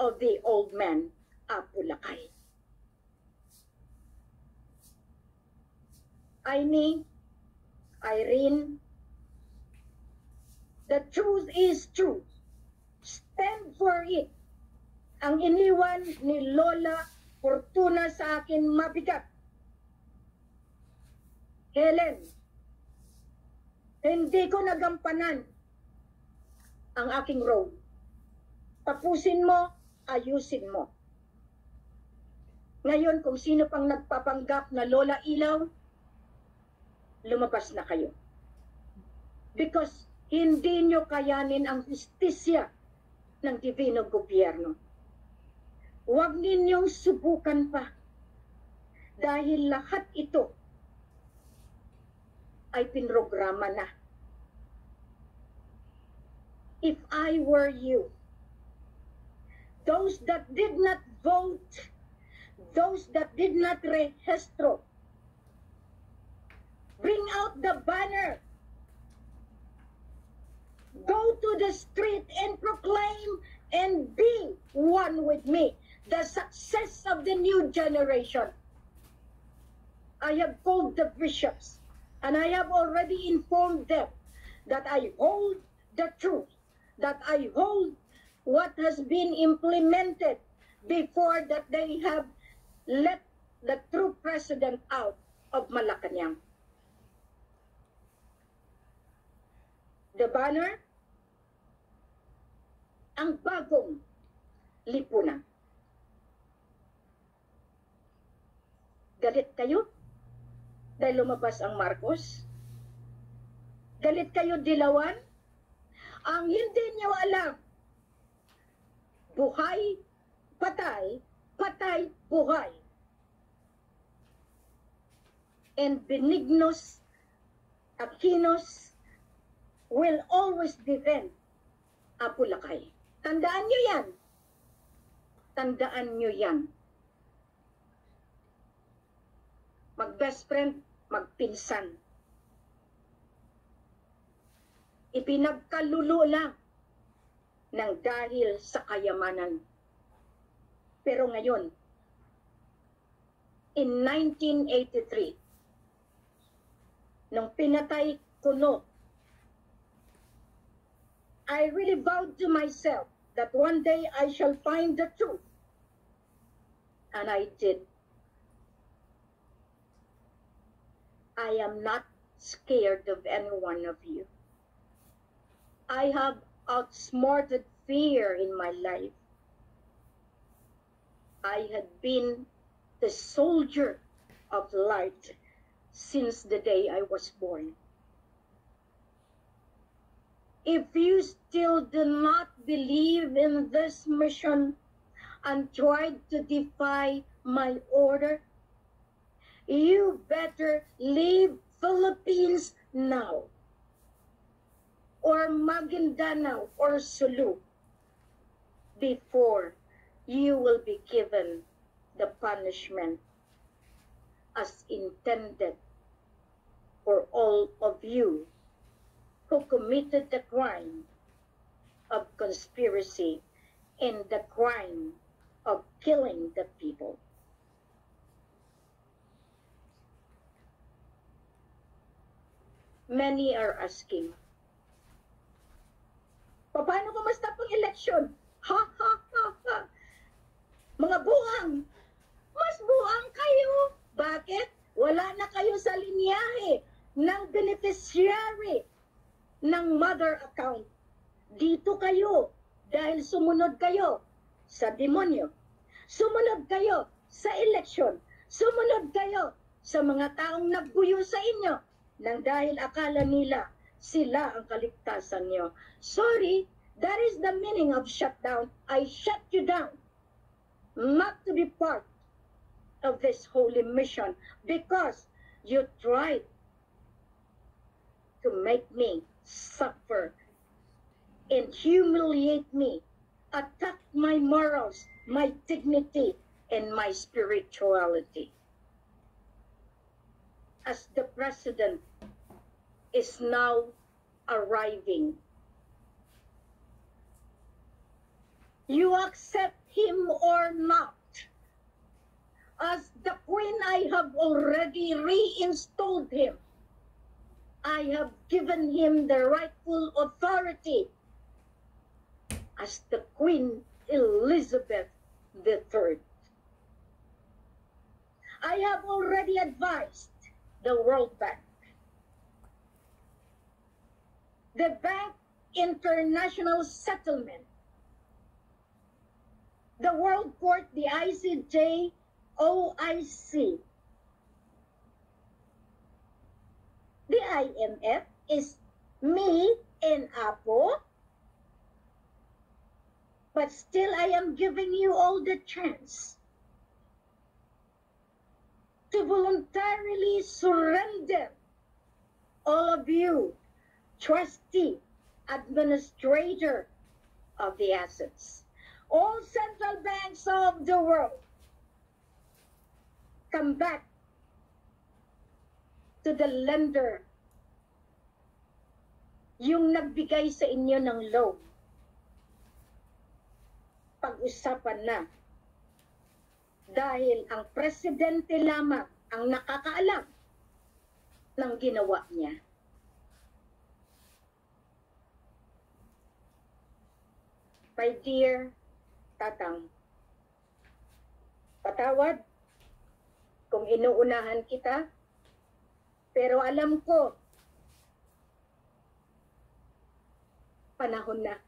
of the old man, Apu Lakay. Aimee, Irene, the truth is truth. Stand for it. Ang iniwan ni Lola Fortuna sa akin mabigat. Helen, hindi ko nagampanan ang aking role. Tapusin mo, ayusin mo. Ngayon, kung sino pang nagpapanggap na Lola Ilaw, lumabas na kayo. Because hindi nyo kayanin ang justisya ng Divino Gobyerno. Huwag ninyong subukan pa dahil lahat ito ay pinrograma na. If I were you, those that did not vote, those that did not rehistro, bring out the banner. Go to the street and proclaim and be one with me. The success of the new generation. I have called the bishops and I have already informed them that I hold the truth, that I hold what has been implemented before that they have let the true president out of Malacanang. The banner, ang bagong lipunan. Galit kayo dahil lumabas ang Marcos? Galit kayo, Dilawan? Ang hindi niyo alam, buhay, patay, patay, buhay. And Benignos Aquinos will always defend Apu Lakay. Tandaan niyo yan. Tandaan niyo yan. Mag-best friend, magpinsan. Ipinagkalulo lang ng dahil sa kayamanan. Pero ngayon, in 1983, nung pinatay Kuno, I really vowed to myself that one day I shall find the truth. And I did. I am not scared of any one of you. I have outsmarted fear in my life. I had been the soldier of light since the day I was born. If you still do not believe in this mission and try to defy my order, you better leave Philippines now, or Maguindanao or Sulu, before you will be given the punishment as intended for all of you who committed the crime of conspiracy and the crime of killing the people. Many are asking, paano kumusta pang eleksyon? Ha, ha, ha, ha. Mga buhang, mas buhang kayo. Bakit? Wala na kayo sa linyahe ng beneficiary ng mother account. Dito kayo dahil sumunod kayo sa demonyo. Sumunod kayo sa eleksyon. Sumunod kayo sa mga taong nagbuyo sa inyo nang dahil akala nila sila ang kaligtasan niyo. Sorry, that is the meaning of shutdown. I shut you down. Not to be part of this holy mission because you tried to make me suffer and humiliate me, attack my morals, my dignity, and my spirituality. As the president is now arriving, you accept him or not. As the queen, I have already reinstalled him. I have given him the rightful authority as the Queen Elizabeth III. I have already advised the World Bank, the Bank International Settlement, the World Court, the ICJ, OIC, the IMF is me and Apo, but still I am giving you all the chance to voluntarily surrender, all of you, trustee, administrator of the assets, all central banks of the world, come back to the lender, yung nagbigay sa inyo ng loan. Pag-usapan na. Dahil ang presidente lamang ang nakakaalam ng ginawa niya. My dear Tatang, patawad kung inuunahan kita, pero alam ko, panahon na.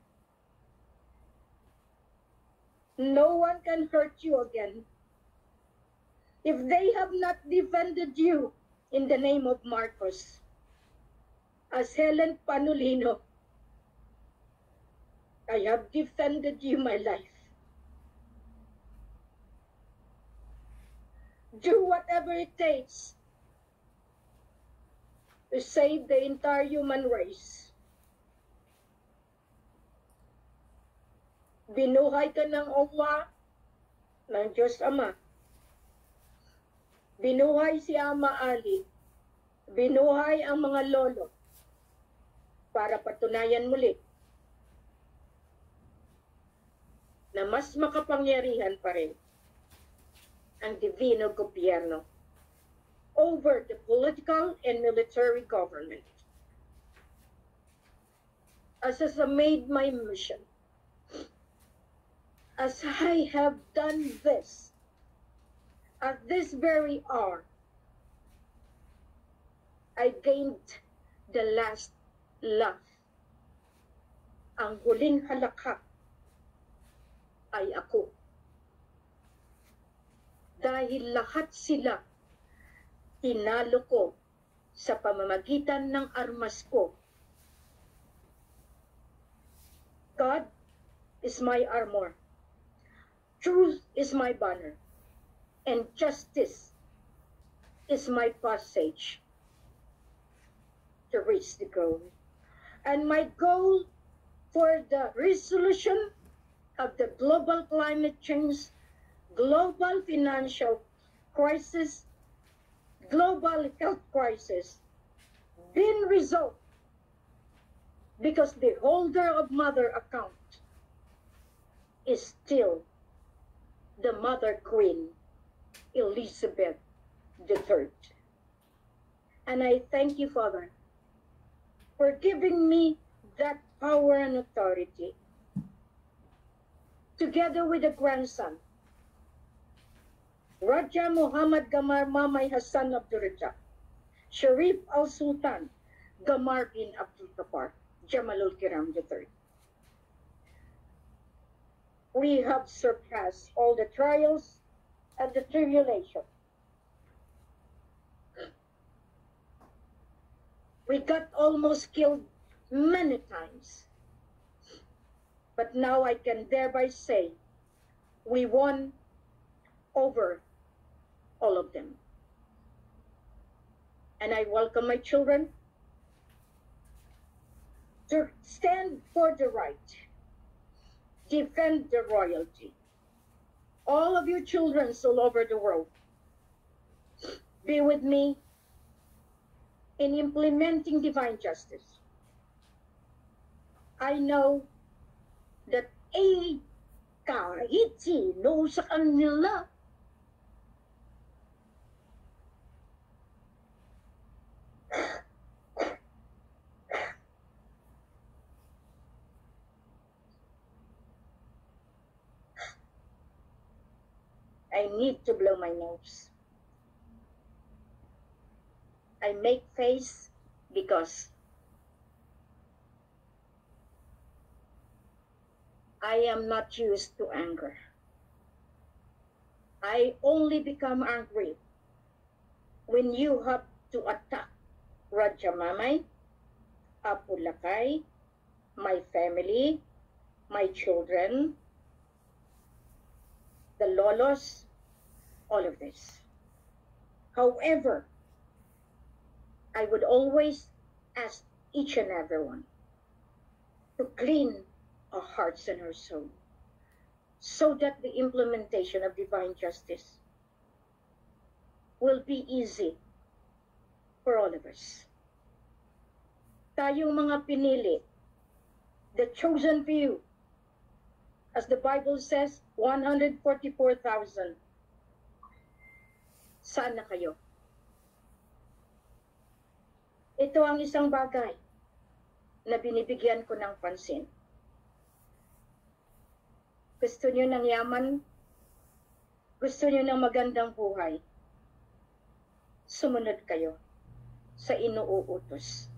No one can hurt you again. If they have not defended you in the name of Marcos, as Helen Panulino, I have defended you my life. Do whatever it takes to save the entire human race. Binuhay ka ng Allah, ng Diyos Ama. Binuhay si Ama Ali. Binuhay ang mga lolo para patunayan muli na mas makapangyarihan pa rin ang divino gobyerno over the political and military government. As I made my mission, as I have done this, at this very hour, I gained the last laugh. Ang huling halakha ay ako. Dahil lahat sila tinalo ko sa pamamagitan ng armas ko. God is my armor. Truth is my banner. And justice is my passage to reach the goal. And my goal for the resolution of the global climate change, global financial crisis, global health crisis, been resolved because the holder of mother account is still the Mother Queen Elizabeth III. And I thank you, Father, for giving me that power and authority, together with a grandson, Raja Muhammad Gamar Mamay Hassan Abdul Raja, Sharif Al-Sultan Gamar bin Abdul Kapar, Jamalul Kiram III. We have surpassed all the trials and the tribulation. We got almost killed many times. But now I can thereby say we won over all of them. And I welcome my children to stand for the right, defend the royalty. All of you children all over the world, be with me in implementing divine justice. I know that kahit sino sa kanila I need to blow my nose. I make face because I am not used to anger. I only become angry when you have to attack Raja Mamay, Apu Lakay, my family, my children, the lolos, all of this. However, I would always ask each and everyone to clean our hearts and our soul so that the implementation of divine justice will be easy for all of us. Tayong mga pinili, the chosen few, as the Bible says, 144,000. Saan na kayo? Ito ang isang bagay na binibigyan ko ng pansin. Gusto niyo ng yaman? Gusto niyo ng magandang buhay? Sumunod kayo sa inuuutos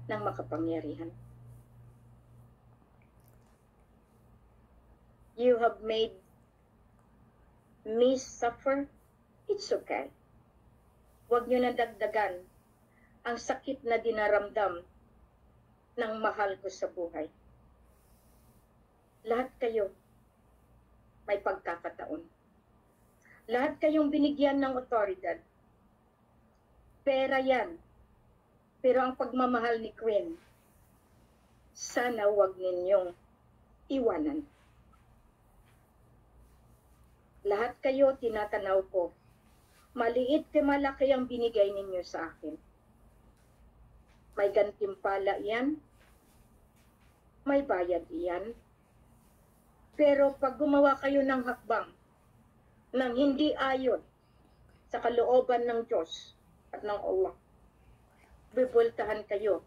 ng makapangyarihan. You have made me suffer. It's okay. Huwag niyo na dagdagan ang sakit na dinaramdam ng mahal ko sa buhay. Lahat kayo may pagkakataon. Lahat kayong binigyan ng otoridad. Pera yan. Pero ang pagmamahal ni Queen, sana huwag ninyong iwanan. Lahat kayo tinatanaw ko. Maliit ke malaki ang binigay ninyo sa akin. May gantimpala yan. May bayad yan. Pero pag gumawa kayo ng hakbang nang hindi ayon sa kalooban ng Diyos at ng Allah, bibultahan kayo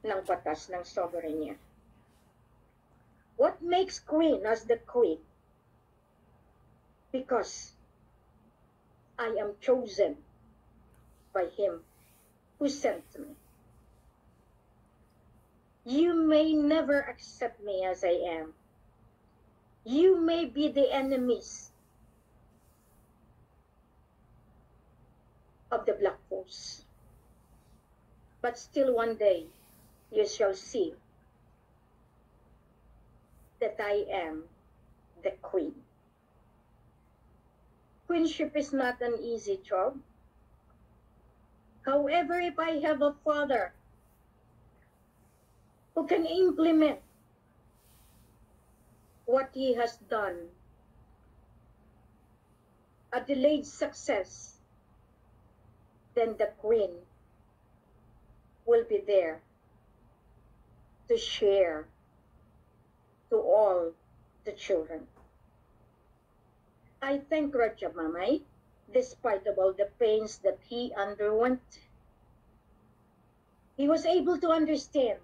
ng batas ng sovereign niya. What makes Queen as the Queen? Because I am chosen by Him who sent me. You may never accept me as I am. You may be the enemies of the Black Force. But still one day, you shall see that I am the Queen. Queenship is not an easy job. However, if I have a father who can implement what he has done, a delayed success, then the Queen will be there to share to all the children. I thank Raja Mamay, despite of all the pains that he underwent. He was able to understand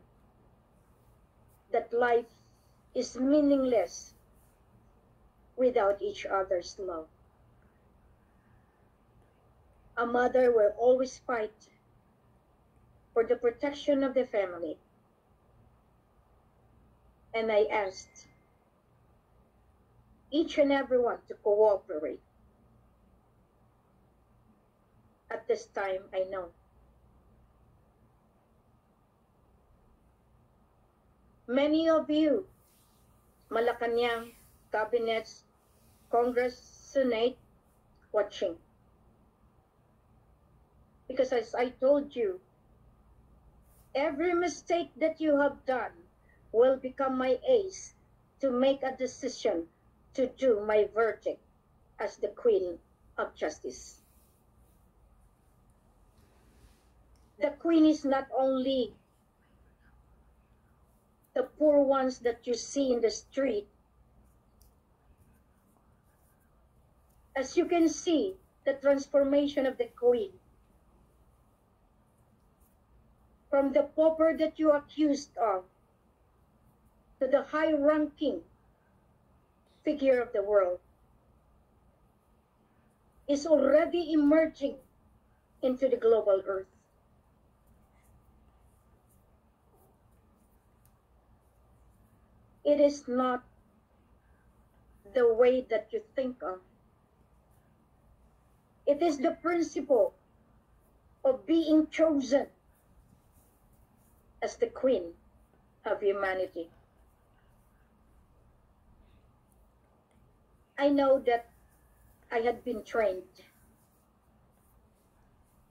that life is meaningless without each other's love. A mother will always fight for the protection of the family. And I asked each and everyone to cooperate. At this time, I know many of you, Malacanang, cabinets, Congress, Senate, watching. Because as I told you, every mistake that you have done will become my ace to make a decision to do my verdict as the Queen of Justice. The Queen is not only the poor ones that you see in the street. As you can see, the transformation of the Queen. From the pauper that you accused of, to the high-ranking figure of the world, is already emerging into the global earth. It is not the way that you think of. It is the principle of being chosen as the Queen of humanity. I know that I had been trained.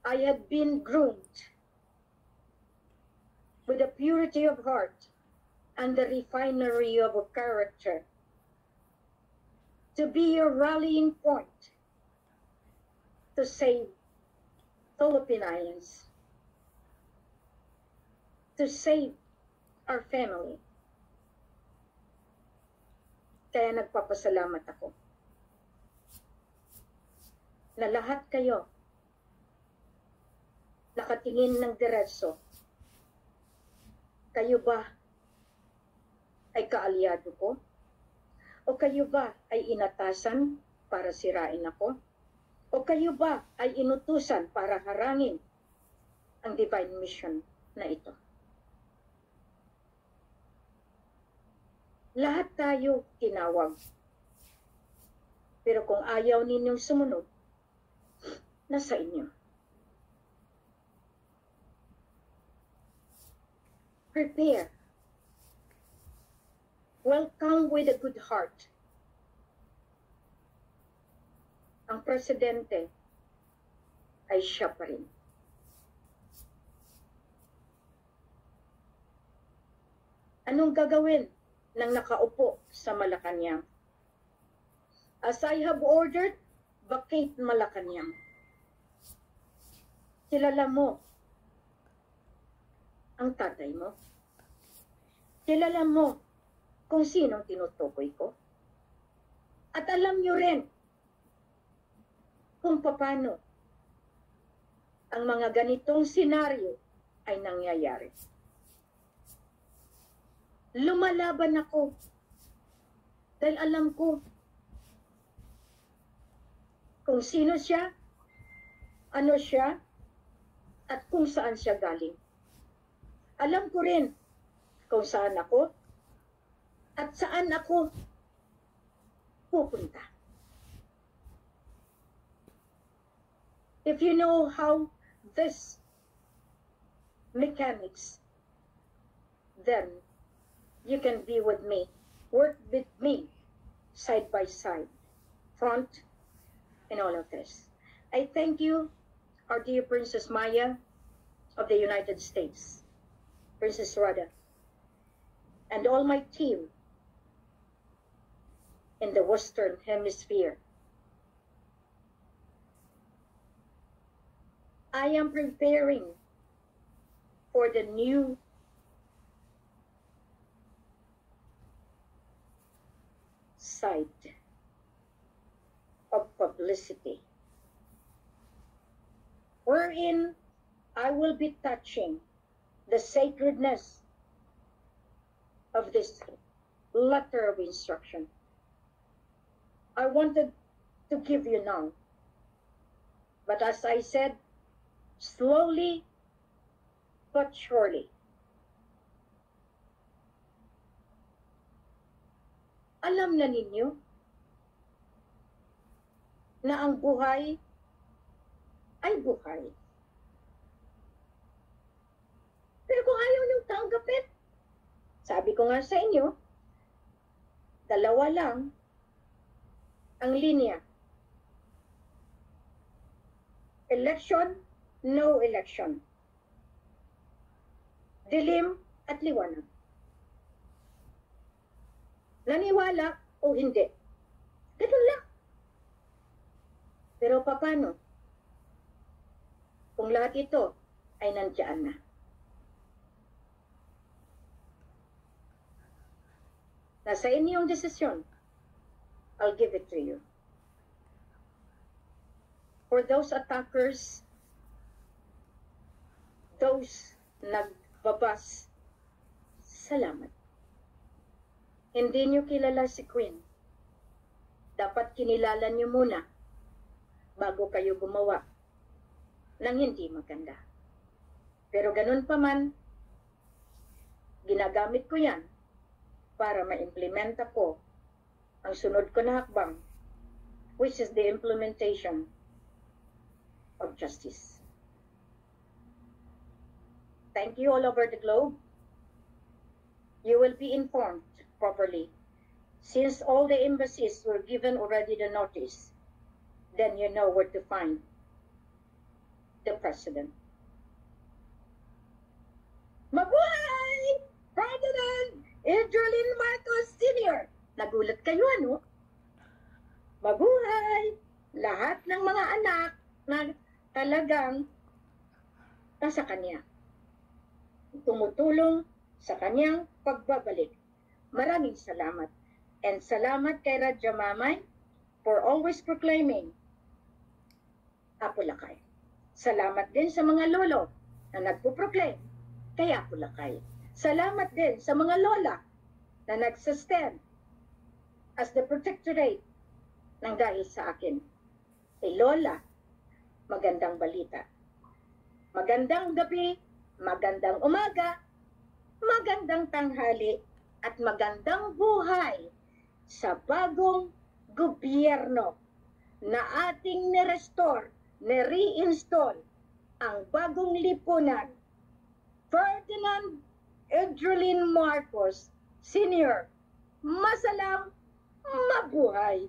I had been groomed with the purity of heart and the refinery of a character to be a rallying point to save Philippine Islands, to save our family. Kaya nagpapasalamat ako na lahat kayo nakatingin ng diretso. Kayo ba ay kaalyado ko? O kayo ba ay inatasan para sirain ako? O kayo ba ay inutusan para harangin ang divine mission na ito? Lahat tayo tinawag. Pero kung ayaw ninyong sumunod, nasa inyo. Prepare. Welcome with a good heart. Ang presidente ay siya pa rin. Anong gagawin ng nakaupo sa Malacanang? As I have ordered, vacate Malacanang. Kilala mo ang tatay mo. Kilala mo kung sinong tinutukoy ko. At alam nyo rin kung paano ang mga ganitong senaryo ay nangyayari. Lumalaban ako dahil alam ko kung sino siya, ano siya, at kung saan siya galing. Alam ko rin kung saan ako at saan ako pupunta. If you know how this mechanics, then you can be with me, work with me, side by side, front, in all of this. I thank you, our dear Princess Maya of the United States, Princess Rada, and all my team in the Western Hemisphere. I am preparing for the new side of publicity, wherein I will be touching the sacredness of this letter of instruction. I wanted to give you now, but as I said, slowly but surely. Alam na ninyo na ang buhay ay buhay. Pero kung ayaw niyong tanggapin, sabi ko nga sa inyo, dalawa lang ang linya. Election, no election. Dilim at liwanag. Naniwala o hindi. Ganun lang. Pero paano? Kung lahat ito ay nandiyan na. Nasa inyong desisyon. I'll give it to you. For those attackers, those nagbabas, salamat. Hindi niyo kilala si Queen. Dapat kinilala niyo muna bago kayo gumawa ng hindi maganda. Pero ganun pa man, ginagamit ko yan para ma-implementa ko ang sunod ko na hakbang, which is the implementation of justice. Thank you all over the globe. You will be informed properly. Since all the embassies were given already the notice, then you know where to find the president. Mabuhay! President Adrian Marcos Sr. Nagulat kayo, ano? Mabuhay! Lahat ng mga anak na talagang nasa kanya. Tumutulong sa kanyang pagbabalik. Maraming salamat. And salamat kay Radya Mamay for always proclaiming Apulakay. Salamat din sa mga lolo na nagpo-proclaim kay Apulakay. Salamat din sa mga lola na nagsustain as the protectorate ng dahil sa akin. Kay Lola, magandang balita. Magandang gabi, magandang umaga, magandang tanghali, at magandang buhay sa bagong gobyerno na ating ni-restore, ni-reinstall ang bagong lipunan. Ferdinand Adrian Marcos Sr. Masalam, mabuhay!